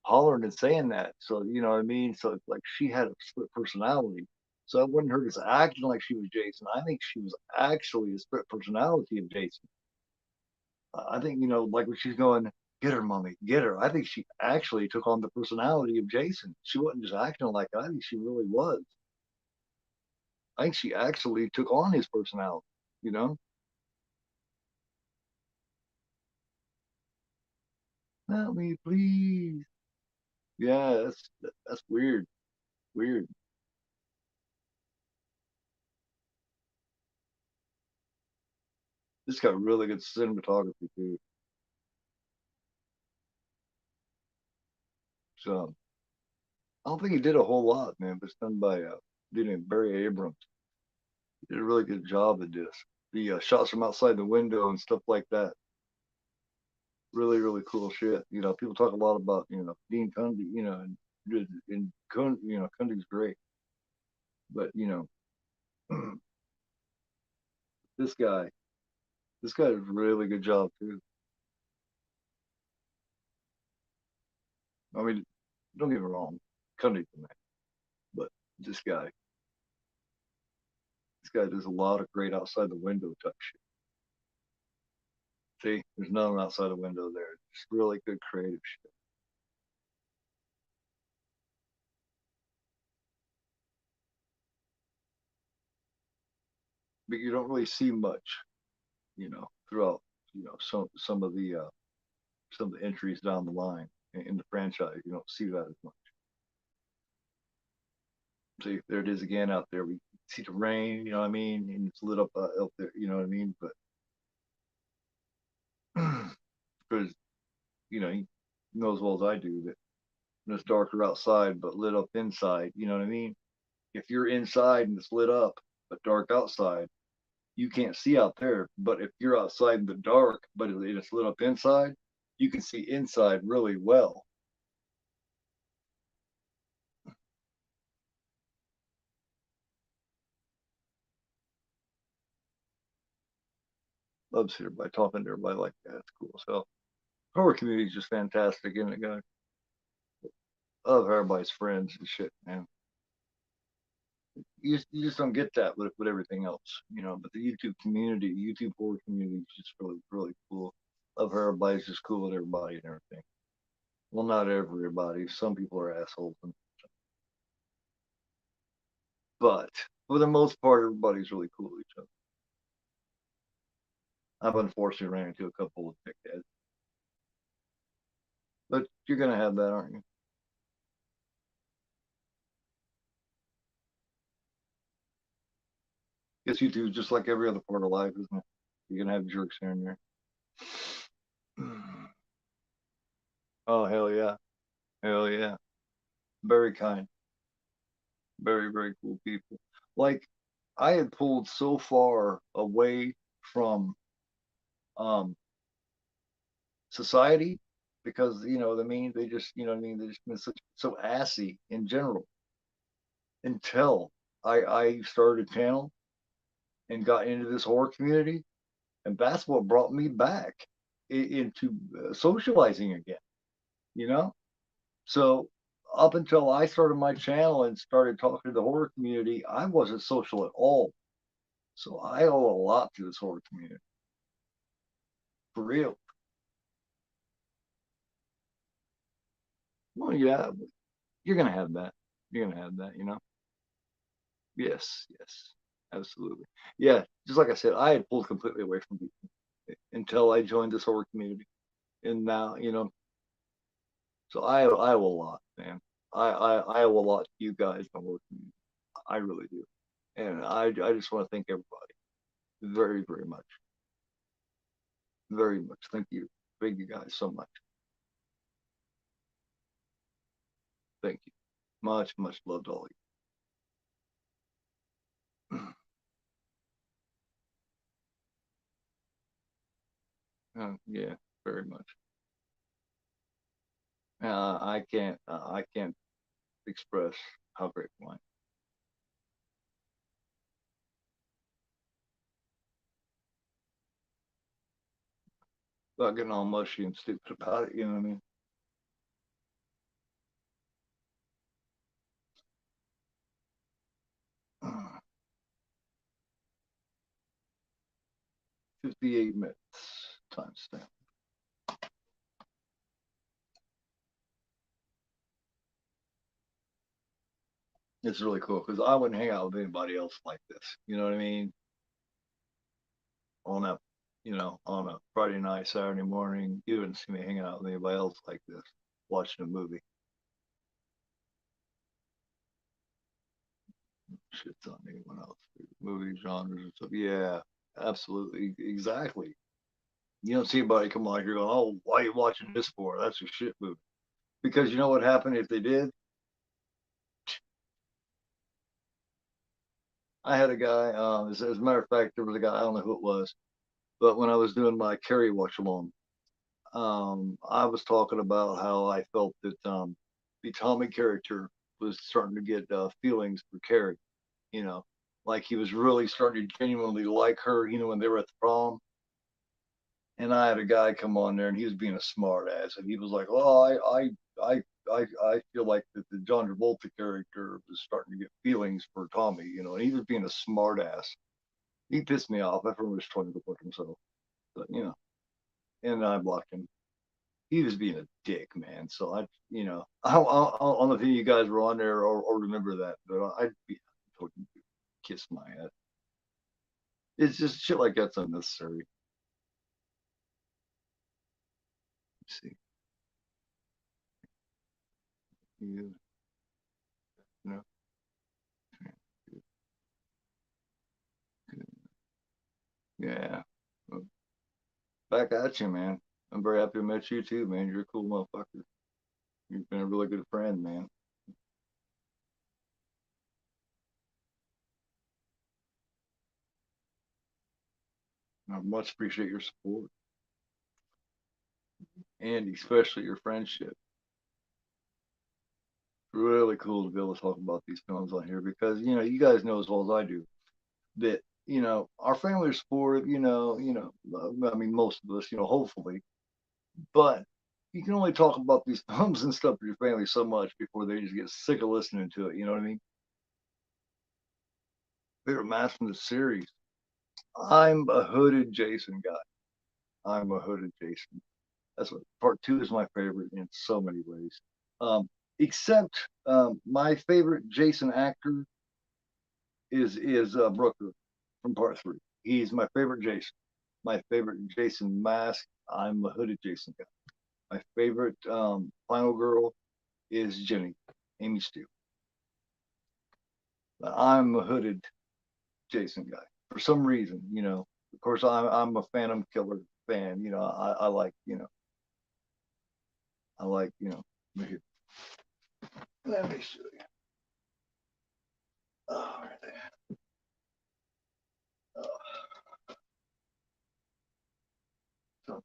hollering and saying that. So you know what I mean. So it's like she had a split personality. So I wasn't her just acting like she was Jason. I think she was actually a split personality of Jason. I think, like when she's going, get her, mommy, get her. I think she actually took on the personality of Jason. She wasn't just acting like it. I think she really was. I think she actually took on his personality, you know? Help me, please. Yeah, that's weird. Weird. This got really good cinematography too. So I don't think he did a whole lot, man, but it's done by dude named Barry Abrams. He did a really good job at this. The shots from outside the window and stuff like that. Really, really cool shit. People talk a lot about, Dean Cundy, and Cundy's great, but this guy, this guy does a really good job too. I mean, don't get me wrong, Cundy's the man, but this guy, this guy does a lot of great outside the window type shit. See, there's nothing outside the window there. It's really good creative shit. But you don't really see much, throughout, some of the entries down the line in the franchise. You don't see that as much. See, there it is again out there. We see the rain, you know what I mean, and it's lit up out there, you know what I mean. But because he knows as well as I do that when it's darker outside but lit up inside, you know what I mean. If you're inside and it's lit up but dark outside, you can't see out there. But if you're outside in the dark but it's lit up inside, you can see inside really well. Loves here by talking to everybody like that. It's cool. So horror community is just fantastic, isn't it, guys? I love everybody's friends and shit, man. You just don't get that with everything else, But the YouTube community, YouTube horror community is just really, really cool. Love how everybody's just cool with everybody and everything. Well, not everybody. Some people are assholes, but for the most part, everybody's really cool with each other. I've unfortunately ran into a couple of dickheads, but you're gonna have that, aren't you? Guess YouTube is just like every other part of life, isn't it? You're gonna have jerks here and there. Oh hell yeah, hell yeah. Very kind, very very cool people. Like I had pulled so far away from um society because what I mean, they just what I mean, they just been so assy in general until I started a channel and got into this horror community, and that's what brought me back into socializing again. You know, So up until I started my channel and started talking to the horror community, I wasn't social at all. So I owe a lot to this horror community. For real. Well, yeah, you're gonna have that. You're gonna have that, you know? Yes, yes, absolutely. Yeah, just like I said, I had pulled completely away from people until I joined this horror community. And now, you know, so I owe a lot, man. I owe a lot to you guys, the horror community. I really do. And I just want to thank everybody very, very much. Very much. Thank you. Thank you guys so much. Thank you. Much, much love to all of you. Yeah, very much. I can't express how grateful I am. Without getting all mushy and stupid about it, you know what I mean? 58 minutes timestamp. It's really cool because I wouldn't hang out with anybody else like this. You know what I mean? On a, on a Friday night, Saturday morning, you wouldn't see me hanging out with anybody else like this, watching a movie. Shit's on anyone else. Movie genres and stuff. Yeah, absolutely, exactly. You don't see anybody come on here going, "Oh, why are you watching this for? That's a shit movie." Because you know what happened if they did? I had a guy. As a matter of fact, there was a guy. I don't know who it was, but when I was doing my Carrie watch along, I was talking about how I felt that the Tommy character was starting to get feelings for Carrie. You know, like he was really starting to genuinely like her. You know, when they were at the prom, and I had a guy come on there, and he was being a smart ass, and he was like, "Oh, I feel like that the John Travolta character was starting to get feelings for Tommy." You know, and he was being a smart ass. He pissed me off. I was trying to go fuck himself, but and I blocked him. He was being a dick, man. So I don't know if you guys were on there or remember that, but I'd be fucking kiss my ass. It's just shit like that's unnecessary. Let's see, you know, yeah. Well, back at you, man. I'm very happy to meet you too, man. You're a cool motherfucker. You've been a really good friend, man. I much appreciate your support and especially your friendship. Really cool to be able to talk about these films on here because you guys know as well as I do that our family are supportive. I mean, most of us, hopefully, but you can only talk about these films and stuff with your family so much before they just get sick of listening to it. You know what I mean? Favorite match from the series. I'm a hooded Jason guy. I'm a hooded Jason. That's what part two is my favorite in so many ways. Um, except my favorite Jason actor is Brooker from part three. He's my favorite Jason. My favorite Jason mask. I'm a hooded Jason guy. My favorite final girl is Jenny, Amy Steele. I'm a hooded Jason guy for some reason. Of course, I'm a Phantom Killer fan. I like I like let me show you. Oh, right there. Oh, so,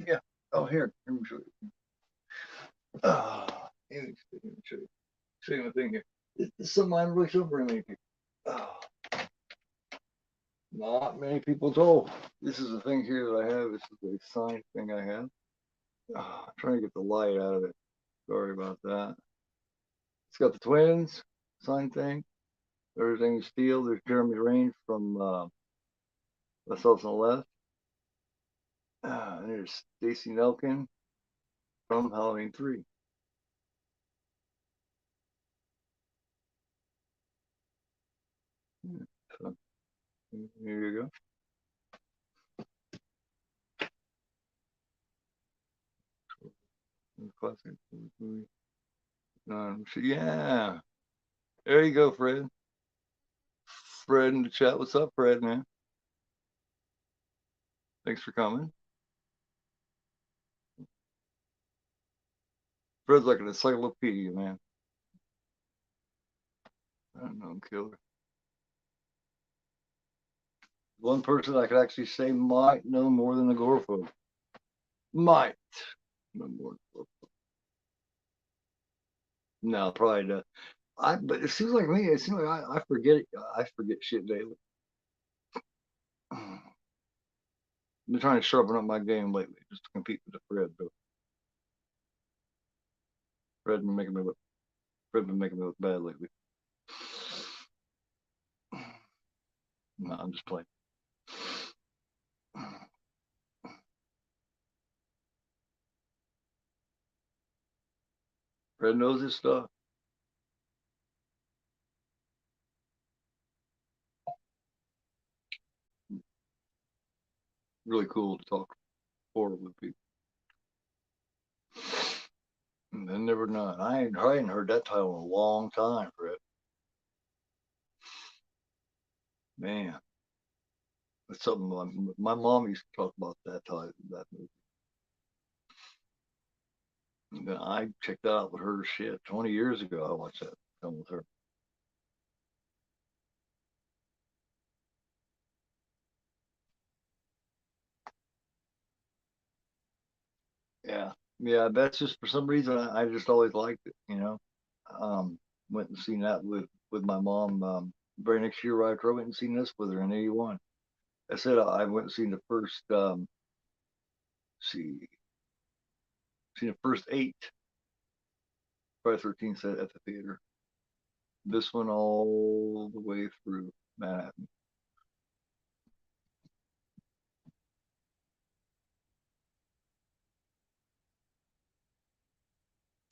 yeah. Oh, here. Let me show you. Oh, let me show you. Show you my thing here. This is something I'm really showing for many people. Oh, Not many people told. This is the thing here that I have. This is a signed thing I have. I'm trying to get the light out of it. Sorry about that. It's got the twins signed thing. Everything is steel. There's Jeremy Range from myself on the left. And there's Stacy Nelkin from Halloween 3. So here you go. Classic movie. Yeah. There you go, Fred. Fred in the chat. What's up, Fred, man? Thanks for coming. Fred's like an encyclopedia, man. I don't know, killer. One person I could actually say might know more than agoraphobe. Might know more than agoraphobe. No, probably not. But it seems like me. It seems like I forget. I forget shit daily. I've been trying to sharpen up my game lately, just to compete with the Fred. But Fred been making me look. Fred been making me look bad lately. No, I'm just playing. Fred knows his stuff. Really cool to talk forward with people. And then never none. I ain't heard that title in a long time, Fred. Man, that's something my mom used to talk about that title, that movie. And then I checked that out with her shit 20 years ago. I watched that film with her. Yeah. Yeah, that's just for some reason I just always liked it. Went and seen that with my mom. Very next year right after I went and seen this with her in '81. I said I went and seen the first see seen the first 8 Friday 13th set at the theater. This one all the way through Manhattan.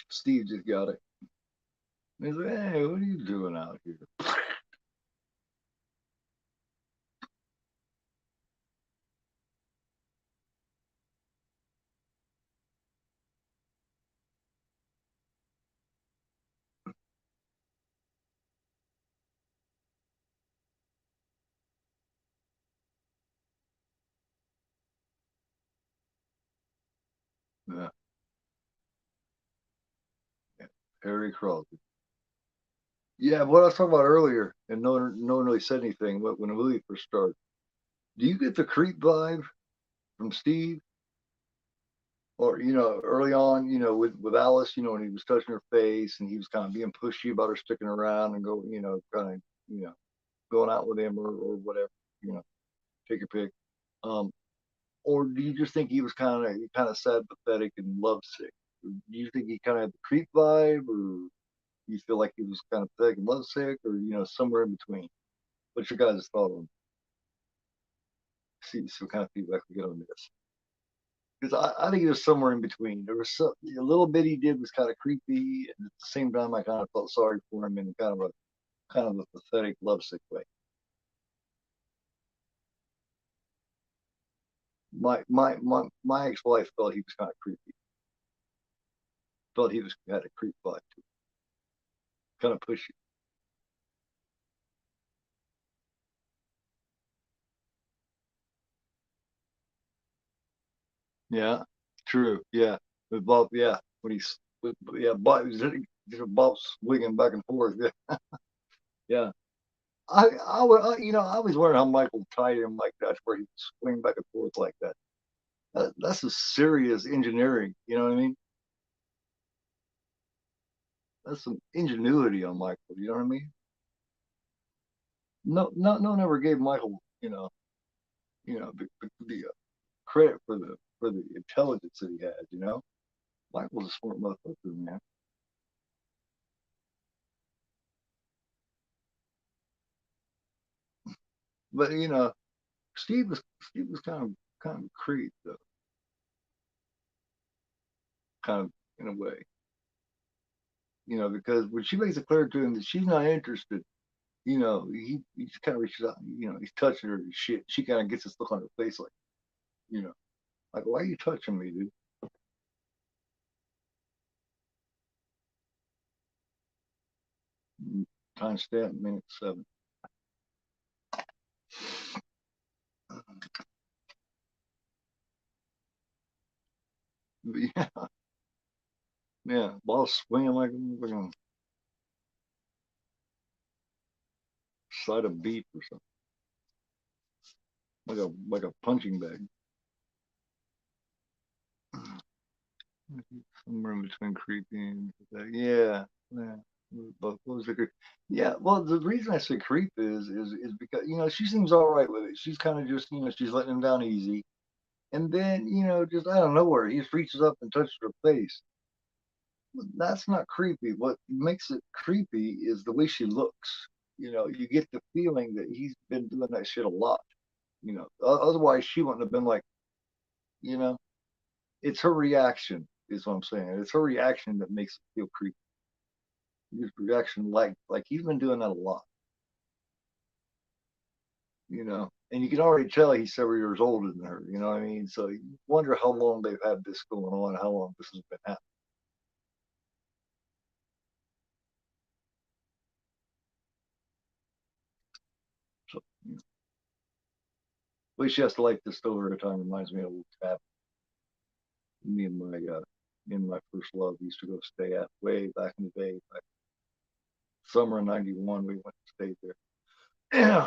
Steve just got it. He's like, hey, what are you doing out here? Yeah, yeah. Harry Crosby. Yeah, what I was talking about earlier, and no one really said anything when the movie first started. Do you get the creep vibe from Steve? Or, early on, with Alice, when he was touching her face and he was kind of being pushy about her sticking around and go, kind of, going out with him or whatever, you know, take your pick. Um, or do you just think he was kind of sad, pathetic, and lovesick? Do you think he kind of had the creep vibe, or you feel like he was kind of pathetic and lovesick, or somewhere in between? What's your guys' thought on? See what kind of feedback we get on this? Because I think it was somewhere in between. There was a little bit he did was kind of creepy, and at the same time, I kind of felt sorry for him in kind of a pathetic, lovesick way. My ex-wife felt he was kind of creepy. Felt he was had a creep vibe to him, kind of pushy. Yeah, true. Yeah, with Bob. Yeah, when he's yeah, Bob swinging back and forth. Yeah, yeah. I always wondered how Michael tied him like that, where he swing back and forth like that. That's a serious engineering. You know what I mean? That's some ingenuity on Michael. You know what I mean? No, no one ever gave Michael You know, the credit for the intelligence that he has. Michael's a smart motherfucker, man. But Steve was kind of creep though, kind of in a way. Because when she makes it clear to him that she's not interested, he just kind of reaches out, he's touching her and shit. She kind of gets this look on her face like, you know, like, why are you touching me, dude? Timestamp minute 7. But yeah, yeah, ball swinging like a side of beef or something, like a punching bag. Somewhere in between creepy and yeah, yeah. But what was the creep? Yeah, well, the reason I say creep is because she seems all right with it. She's kind of just she's letting him down easy, and then just out of nowhere he just reaches up and touches her face. That's not creepy. What makes it creepy is the way she looks. You get the feeling that he's been doing that shit a lot. Otherwise she wouldn't have been like, you know, it's her reaction, is what I'm saying. It's her reaction that makes it feel creepy. His reaction, like he's been doing that a lot, and you can already tell he's several years older than her. You know what I mean? So you wonder how long they've had this going on, how long this has been happening. So, at least she has to like this over at a time. Reminds me of a little tap. Me and my first love used to go stay at way back in the day. Like summer of '91, we went to stay there.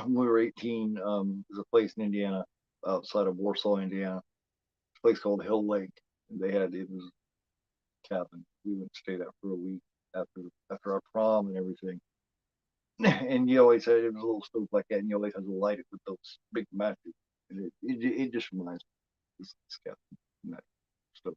When we were 18. There's a place in Indiana, outside of Warsaw, Indiana. A place called Hill Lake. And it was a cabin. We went and stayed out for a week after our prom and everything. And you always had it was a little stove like that, and you always had to light it with those big matches. And it just reminds me of this cabin and that stove.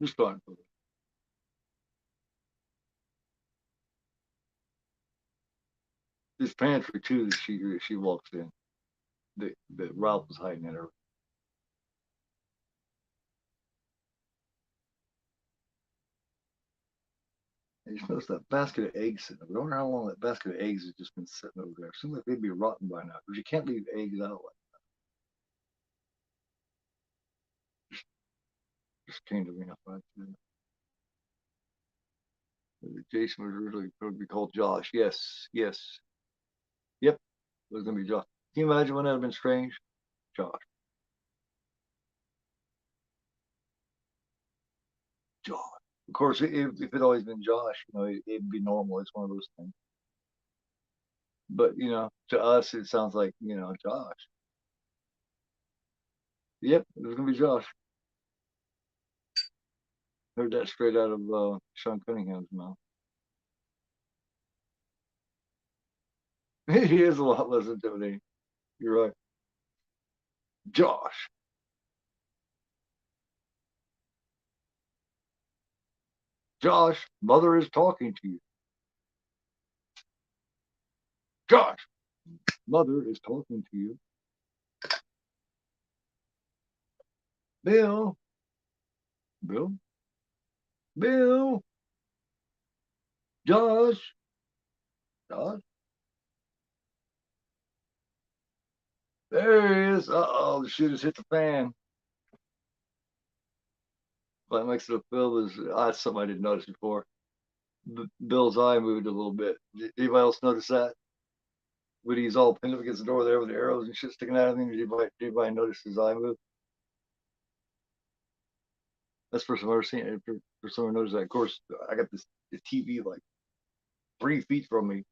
Just fun. This pantry too that she walks in, that Ralph was hiding in her. I just noticed that basket of eggs sitting there. I wonder how long that basket of eggs has just been sitting over there. It seems like they'd be rotten by now because you can't leave eggs out like just came to me. Jason was originally going to be called Josh. Yes, yes, yep. It was going to be Josh. Can you imagine when that would have been strange? Josh, Josh. Of course, if it always been Josh, it'd be normal. It's one of those things. But to us, it sounds like Josh. Yep, it was going to be Josh. Heard that straight out of Sean Cunningham's mouth. He is a lot less intimidating. You're right. Josh, Josh, mother is talking to you. Josh, mother is talking to you. Bill, Bill, Bill, Josh, Josh. There he is. Uh-oh, the shit has hit the fan. Climax of the film is that's something I didn't notice before. Bill's eye moved a little bit. Did anybody else notice that? When he's all pinned up against the door there with the arrows and shit sticking out of him, did anybody notice his eye move? That's the first time I've ever seen it. For someone notice that. Of course, I got the TV like 3 feet from me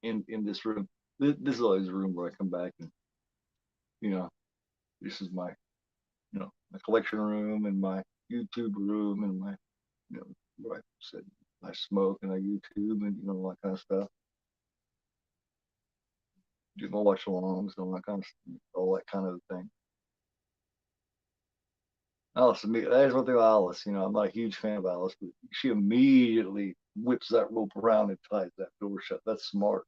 in this room. This is always the room where I come back and You know, this is my, my collection room and my YouTube room and my, where I said I smoke and I YouTube and all that kind of stuff. Do my watch-alongs and all that kind of thing. Alice, that is one thing about Alice. I'm not a huge fan of Alice, but she immediately whips that rope around and ties that door shut. That's smart.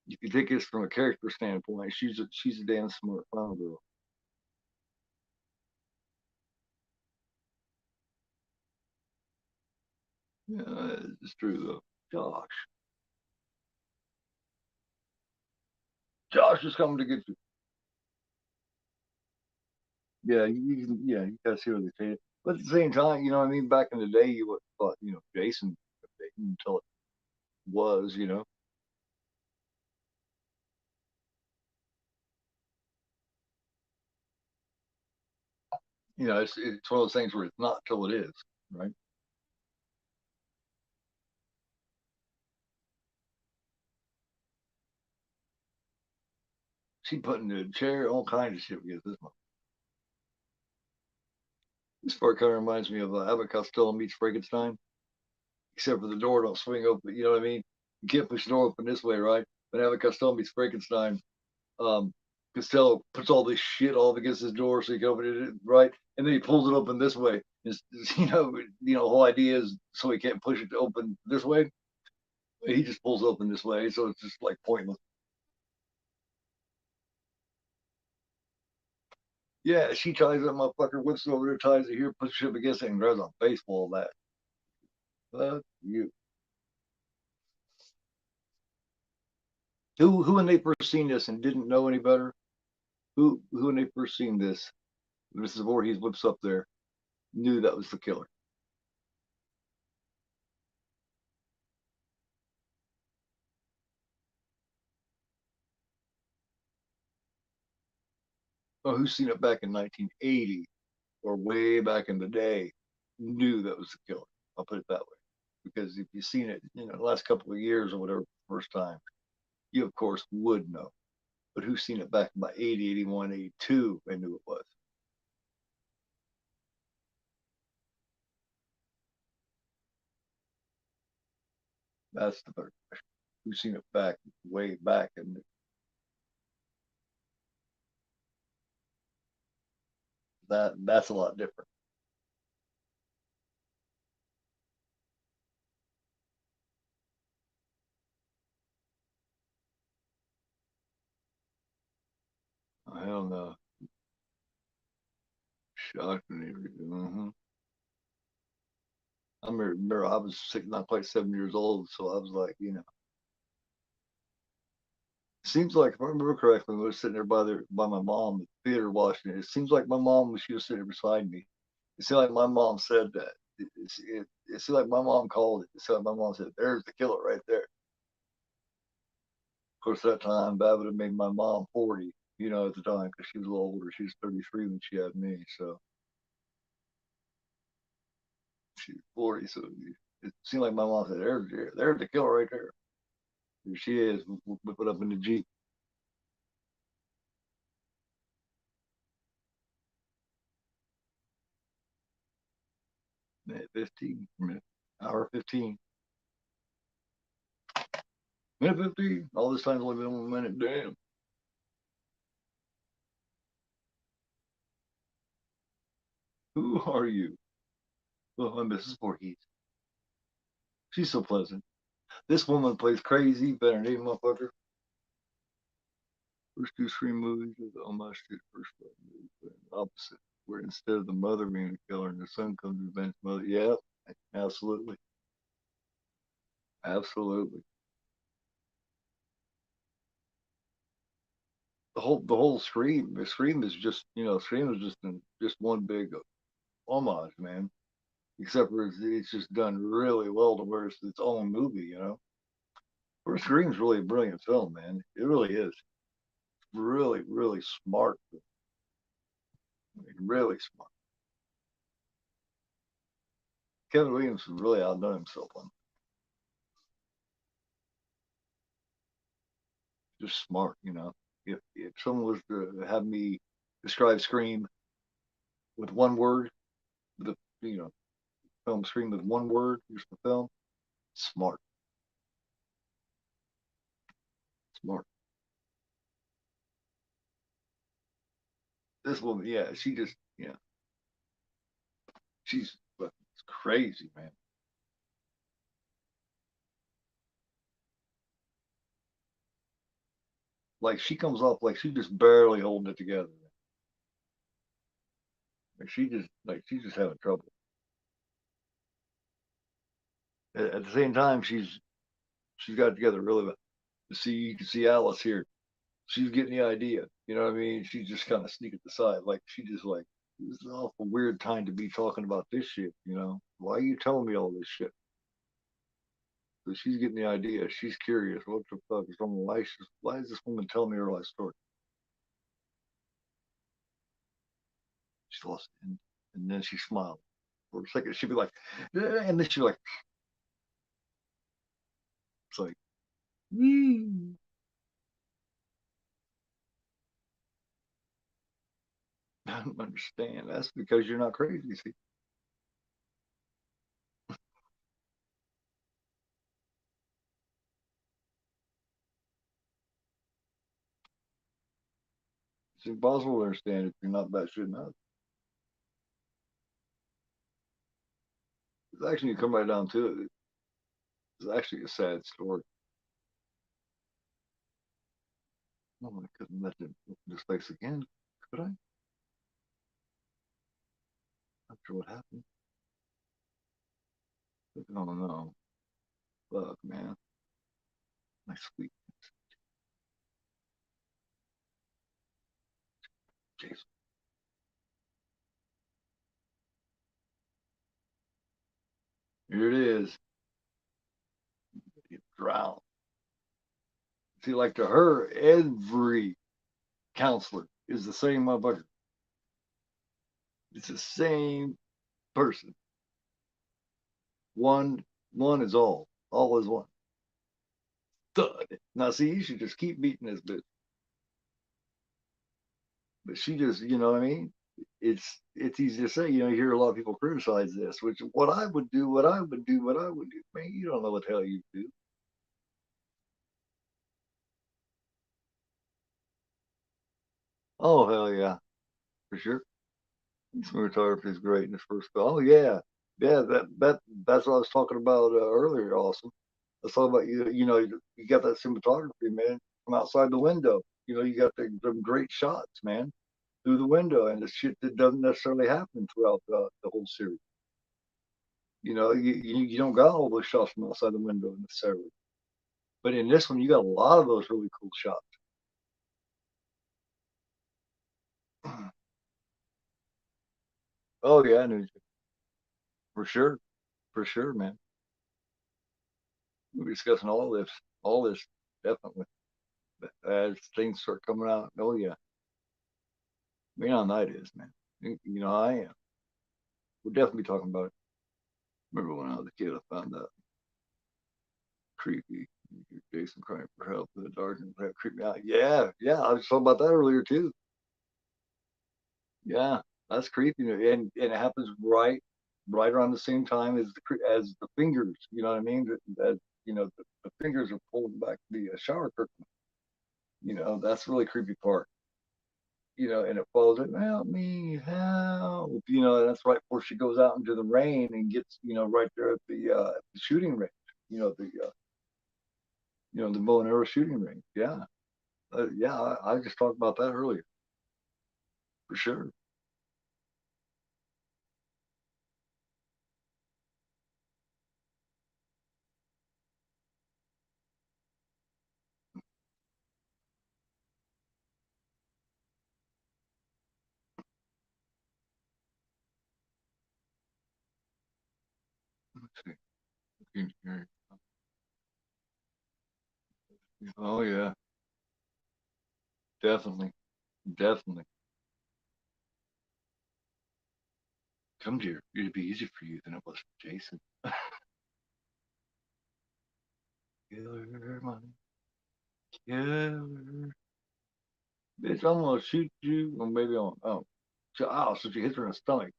If you take this from a character standpoint, she's a damn smart final girl. Yeah, it's true though. Josh is coming to get you. Yeah, you gotta see what they say. But at the same time, what I mean, back in the day, you would have thought, Jason until it was, it's one of those things where it's not till it is, right? She put in the chair, all kinds of shit against this one. This part kind of reminds me of Abbott Costello meets Frankenstein, except for the door don't swing open. You know what I mean? You can't push the door open this way, right? But Abbott Costello meets Frankenstein, um, Costello puts all this shit all up against his door so he can open it, right? And then he pulls it open this way. The whole idea is so he can't push it to open this way. He just pulls it open this way, so it's just like pointless. Yeah, she ties that motherfucker, whips it over there, ties it here, puts the shit against it, and grabs a baseball bat. Fuck you. Who when they first seen this and didn't know any better? Who when they first seen this is Voorhees whips up there, knew that was the killer. Oh, who's seen it back in 1980 or way back in the day knew that was the killer. I'll put it that way. Because if you've seen it, the last couple of years or whatever, first time, you of course would know. But who's seen it back in about 80, 81, 82 and knew it was? That's the better question. Who's seen it back way back and that's a lot different. I don't know. Shocking. Mm-hmm. I remember I was six, not quite 7 years old, so I was like, seems like if I remember correctly, when I was sitting there by my mom at the theater watching it. It seems like my mom, when she was sitting beside me, it seemed like my mom said that. It seemed like my mom called it. It seemed like my mom said, "There's the killer right there." Of course, at that time, that would have made my mom 40. At the time, because she was a little older. She was 33 when she had me, so she's 40. So it seemed like my mom said, "There's the killer right there." Here she is, whip it up in the Jeep. Minute 15, hour 15. Minute 15. All this time's only been 1 minute. Damn. Who are you? Well, I'm Mrs. Voorhees. She's so pleasant. This woman plays crazy better than any motherfucker. First two Scream movies are the homage to the first five movies, but opposite, where instead of the mother being the killer and the son comes to revenge the mother. Yeah, absolutely. Absolutely. The whole Scream is just, Scream is just one big homage, man. Except for it's just done really well to where it's its own movie. First Scream's really a brilliant film, man. It really is. Really, really smart. Really smart. Kevin Williams really outdone himself on. just smart. If someone was to have me describe Scream with one word, the film Scream with one word, just the film, smart, smart. This woman, yeah, she just, she's it's crazy, man. Like she comes off like she's just barely holding it together. Like she's just having trouble. At the same time, she's got it together really well. You can see Alice here. She's getting the idea. You know what I mean? She's just kind of sneaking aside. Like she just like this is an awful weird time to be talking about this shit. Why are you telling me all this shit? So she's getting the idea. She's curious. What the fuck is wrong? Why is this woman telling me her life story? She lost it. And then she smiled. For a second, she'd be like, and then she'd be like, it's like, mm. I don't understand. That's because you're not crazy. See, it's impossible to understand if you're not batshit nuts. It's actually, you come right down to it. It's actually a sad story. Oh, I couldn't let him open his face again. Could I? Not sure what happened. Oh no. Fuck, man. My sweet Jason. Here it is. You drown. See, like to her, every counselor is the same motherfucker. It's the same person. One, one is all. All is one. Thud. Now, see, you should just keep beating this bitch. But she just, you know what I mean? It's easy to say. You hear a lot of people criticize this, which what I would do, what I would do, what I would do. Man, you don't know what the hell you do. Oh hell yeah, for sure. Cinematography is great in this first film. Oh yeah, yeah. That's what I was talking about earlier. Awesome. I was talking about you got that cinematography, man, from outside the window. You got the great shots, man, through the window, and the shit that doesn't necessarily happen throughout the whole series. You don't got all those shots from outside the window necessarily, but in this one, you got a lot of those really cool shots. Oh yeah, I knew for sure, man. We're discussing all this definitely as things start coming out. Oh yeah, you know how night is, man. You know I am. We'll definitely be talking about it. Remember when I was a kid, I found that creepy. Jason crying for help in the dark and that creeped me out. Yeah, yeah, I was talking about that earlier too. Yeah, that's creepy, and it happens right around the same time as the fingers. You know what I mean? That the fingers are pulling back the shower curtain. That's the really creepy part. And it follows it. Help me, help! And that's right before she goes out into the rain and gets right there at the shooting range. The bow and arrow shooting range. Yeah, yeah. I just talked about that earlier for sure. Let's see. Oh yeah, definitely, definitely. Come dear, it'd be easier for you than it was for Jason. Killer money. Yeah, bitch, I'm gonna shoot you, or maybe on so she hits her in the stomach.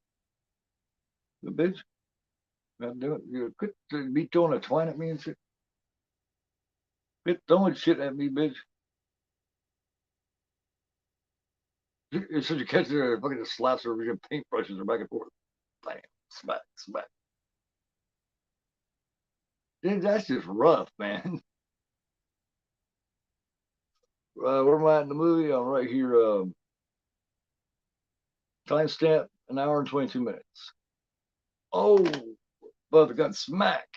The bitch, not doing you quit be throwing a twine at me and shit. Quit throwing shit at me, bitch. So you catch her, fucking just slaps her with your paintbrushes her back and forth. Bam, smack, smack. Dude, that's just rough, man. Where am I at in the movie? I'm right here. Timestamp, an hour and 22 minutes. Oh, but I got smack.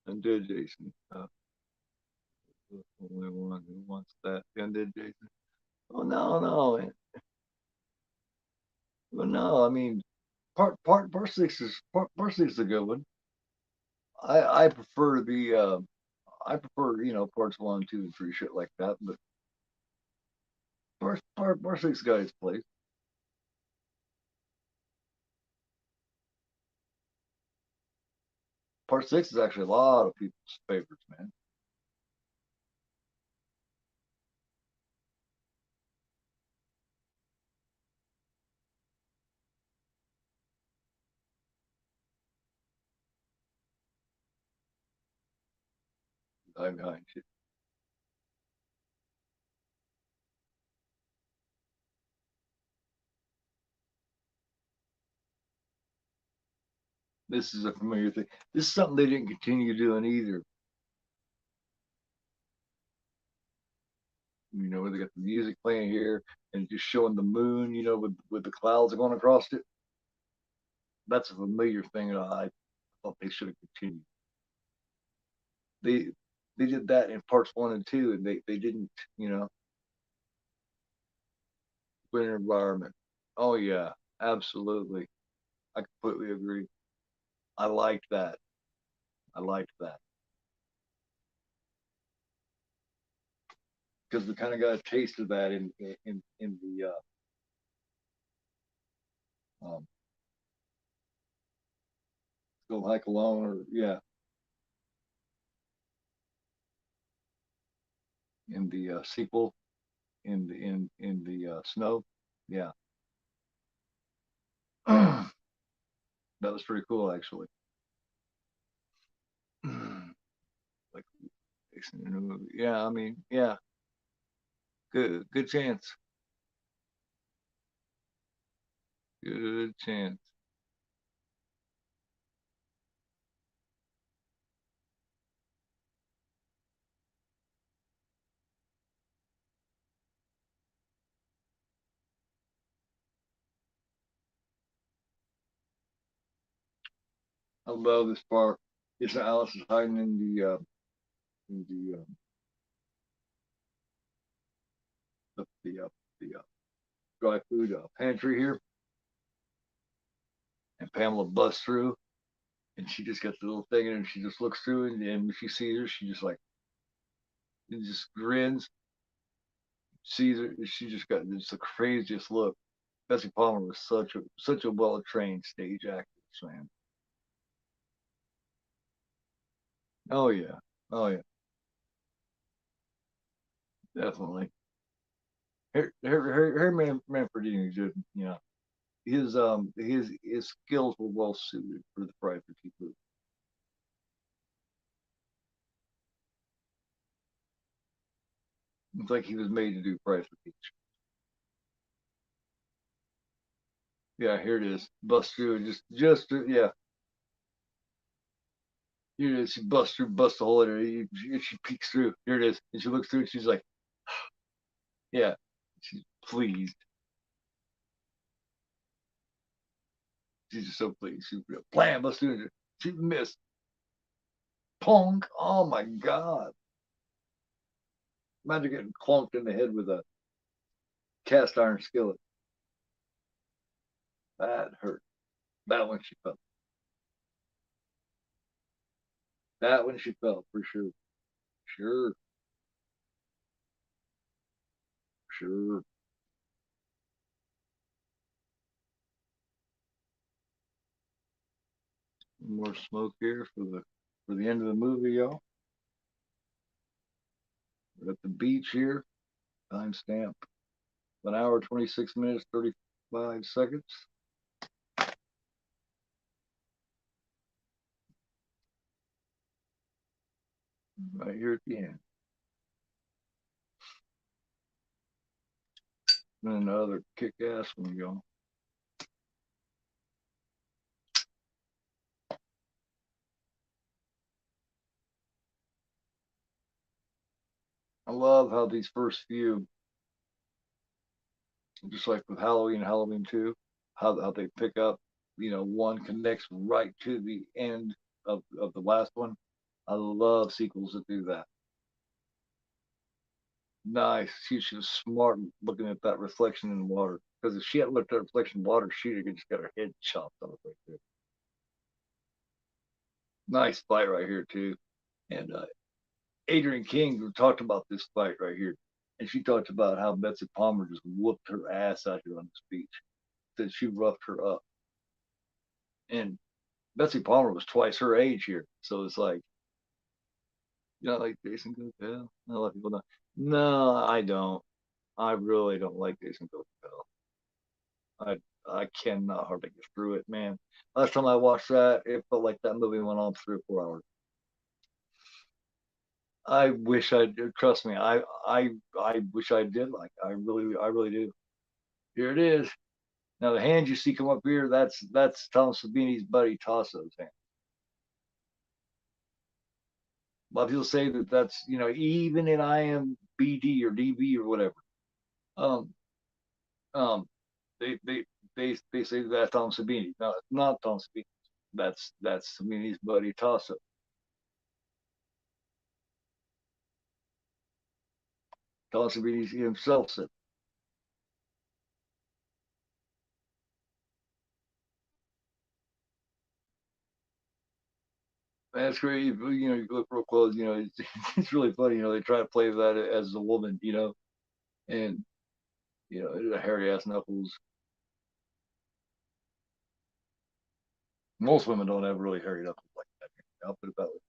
And did Jason. Only one who wants that. And did Jason. Oh, no, no. Well, no, I mean, part six is a good one. I prefer I prefer, parts one, two, and three, shit like that. But part six got its place. Part six is actually a lot of people's favorites, man. I'm behind shit. This is a familiar thing. This is something they didn't continue doing either. Where they got the music playing here and just showing the moon, with the clouds going across it. That's a familiar thing that I thought they should have continued. They they did that in parts one and two, and they didn't, you know, winter environment. Oh yeah, absolutely. I completely agree. I liked that. I liked that because we kind of got a taste of that in the um, Go Hike Alone, or yeah, in the sequel in the snow. Yeah, that was pretty cool actually. Like, yeah, I mean, yeah, good chance, good chance. I love this part. It's Alice is hiding in the the dry food pantry here, and Pamela busts through, and she just gets the little thing, and she just looks through, and when she sees her, she just like it just grins, sees her, and she just got just the craziest look. Bessie Palmer was such a well trained stage actress, man. Oh yeah, oh yeah, definitely. Her Manfredini did, his skills were well suited for the private people. It's like he was made to do private teach. Yeah, here it is. Bust through, yeah. Here it is. She busts through, busts the hole in her. She peeks through. Here it is. And she looks through, and she's like, yeah, she's pleased. She's just so pleased. She blam, busts through. She missed. Punk. Oh my god. Imagine getting clunked in the head with a cast iron skillet. That hurt. That one she felt. That one she felt for sure. Sure, sure. More smoke here for for the end of the movie, y'all. We're at the beach here. Timestamp 1 hour, 26 minutes, 35 seconds. Right here at the end. And another kick ass one, y'all. I love how these first few, just like with Halloween, Halloween 2, how they pick up, one connects right to the end of the last one. I love sequels that do that. Nice. She was smart looking at that reflection in the water. Because if she hadn't looked at that reflection in the water, she'd have just got her head chopped off right there. Nice fight right here, too. And Adrienne King talked about this fight right here. And she talked about how Betsy Palmer just whooped her ass out here on this beach. That she roughed her up. And Betsy Palmer was twice her age here. So it's like, like Jason Goes to Hell. A lot of people don't. No, I don't. I really don't like Jason Goes to Hell. I cannot hardly get through it, man. Last time I watched that, it felt like that movie went on 3 or 4 hours. I wish I did. Trust me, I wish I did. Like I really do. Here it is. Now the hand you see come up here, that's Tom Savini's buddy Tasso's hand. A lot of people say that that's even in IMBD or DB or whatever. Um, um, they they say that's Tom Savini. No, it's not Tom Savini. That's Savini's buddy Tasso. Tom Savini himself said. That's great. You look real close. It's really funny. They try to play that as a woman. And hairy ass knuckles. Most women don't have really hairy knuckles like that. I'll put it that way.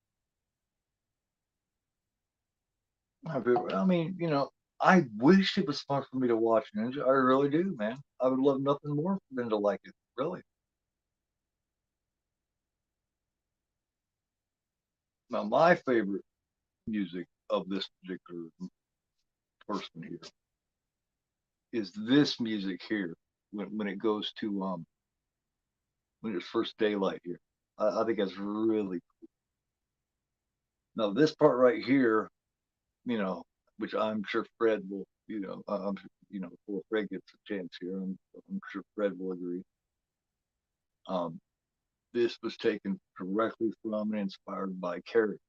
I mean, I wish it was fun for me to watch Ninja. I really do, man. I would love nothing more than to like it. Really. Now, my favorite music of this particular person here is this music here when it goes to when it's first daylight here. I think that's really cool. Now this part right here, you know, which I'm sure Fred will, before Fred gets a chance here, I'm sure Fred will agree. Um, this was taken directly from and inspired by Carrie.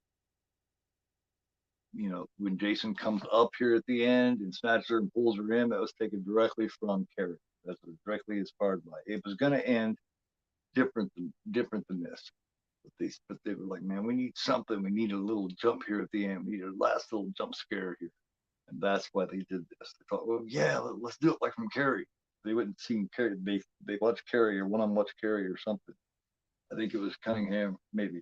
When Jason comes up here at the end and snatches her and pulls her in, that was taken directly from Carrie. That's directly inspired by. It was going to end different than this. But they were like, man, we need something. We need a little jump here at the end. We need a last little jump scare here, and that's why they did this. They thought, well, yeah, let's do it like from Carrie. They wouldn't see Carrie. They watched Carrie or one on watch Carrie or something. I think it was Cunningham maybe,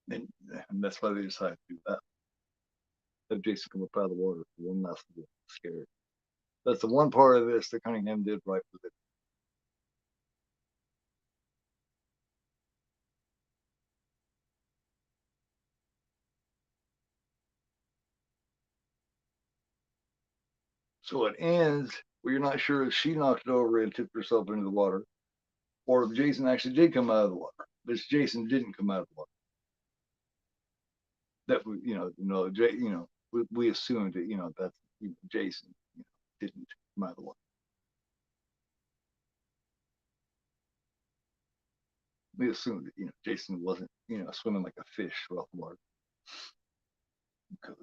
and that's why they decided to do that. Have Jason come up out of the water for one last little scare. That's the one part of this that Cunningham did right with it. So it ends where you're not sure if she knocked it over and tipped herself into the water, or if Jason actually did come out of the water. But Jason didn't come out of the water. That we assumed that that's Jason didn't come out of the water. We assumed that Jason wasn't swimming like a fish throughout the water because.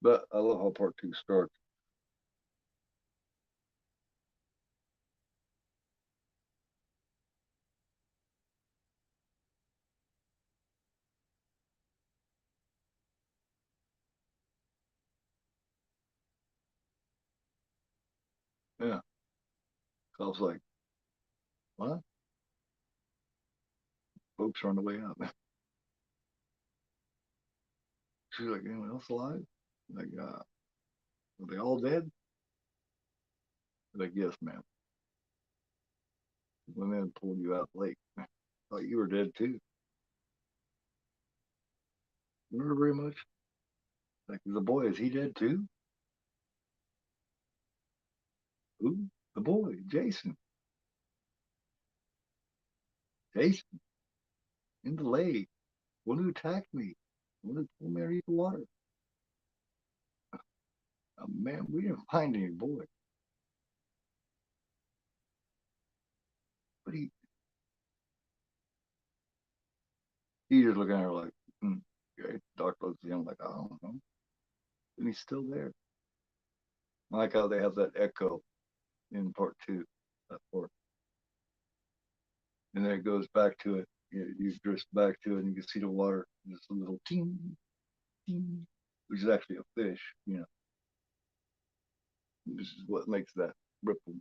But I love how part two starts. I was like, what? Folks are on the way out. She's like, anyone else alive? Like, are they all dead? Like, yes, ma'am. The men pulled you out of the lake. I thought you were dead too. Remember very much? Like, the boy, is he dead too? Who? The boy, Jason. Jason, in the lake. One who attacked me. One who pulled me underneath the water. Man, we didn't find any boy. But he just looking at her like, okay. Doctor looks at him like, I don't know. And he's still there. I like how they have that echo in part two, that part. And then it goes back to it. You drift back to it and you can see the water, just a little ting, ting, which is actually a fish, This is what makes that ripple.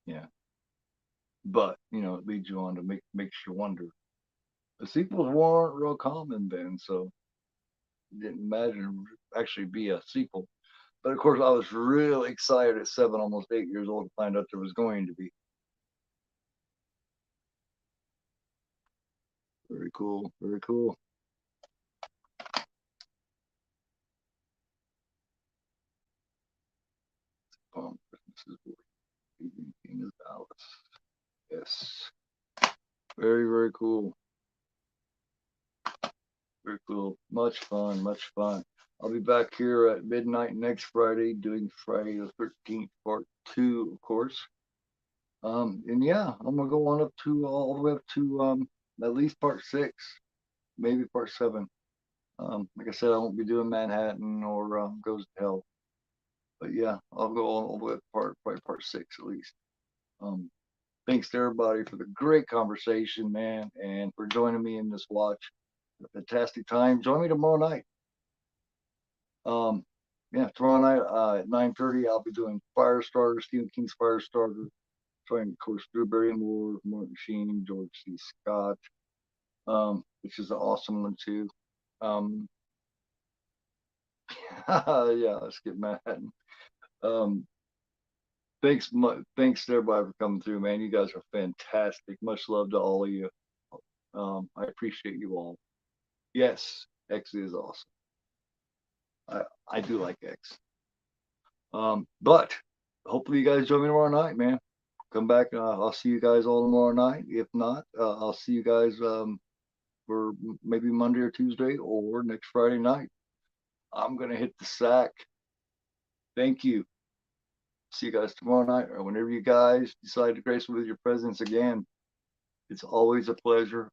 Yeah. But, it leads you on to makes you wonder. The sequels weren't real common then, so didn't imagine actually be a sequel. But of course, I was really excited at 7, almost 8 years old, to find out there was going to be. Very cool. Very cool. Christmas is King of Dallas. Yes. Very, very cool. Very cool. Much fun. Much fun. I'll be back here at midnight next Friday doing Friday the 13th, part 2, of course. And yeah, I'm gonna go on up to all the way up to at least part 6, maybe part 7. Like I said, I won't be doing Manhattan or Goes to Hell, but yeah, I'll go all the way up to probably part 6 at least. Um, Thanks to everybody for the great conversation, man, and for joining me in this watch. A fantastic time. Join me tomorrow night. Um, yeah, tomorrow night at 9:30, I'll be doing Firestarter, Stephen King's Firestarter. Joining, of course, Drew Barrymore, Martin Sheen, George C. Scott, which is an awesome one too. Um, yeah, let's get Manhattan. Um, thanks to everybody for coming through, man. You guys are fantastic. Much love to all of you. I appreciate you all. Yes, X is awesome. I do like X. But hopefully you guys join me tomorrow night, man. Come back. I'll see you guys all tomorrow night. If not, I'll see you guys for maybe Monday or Tuesday or next Friday night. I'm gonna hit the sack. Thank you. See you guys tomorrow night or whenever you guys decide to grace me with your presence again. It's always a pleasure.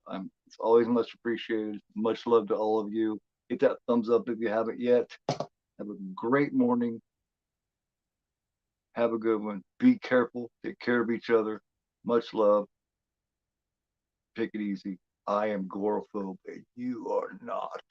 It's always much appreciated. Much love to all of you. Hit that thumbs up if you haven't yet. Have a great morning. Have a good one. Be careful. Take care of each other. Much love. Take it easy. I am agoraphobe and you are not.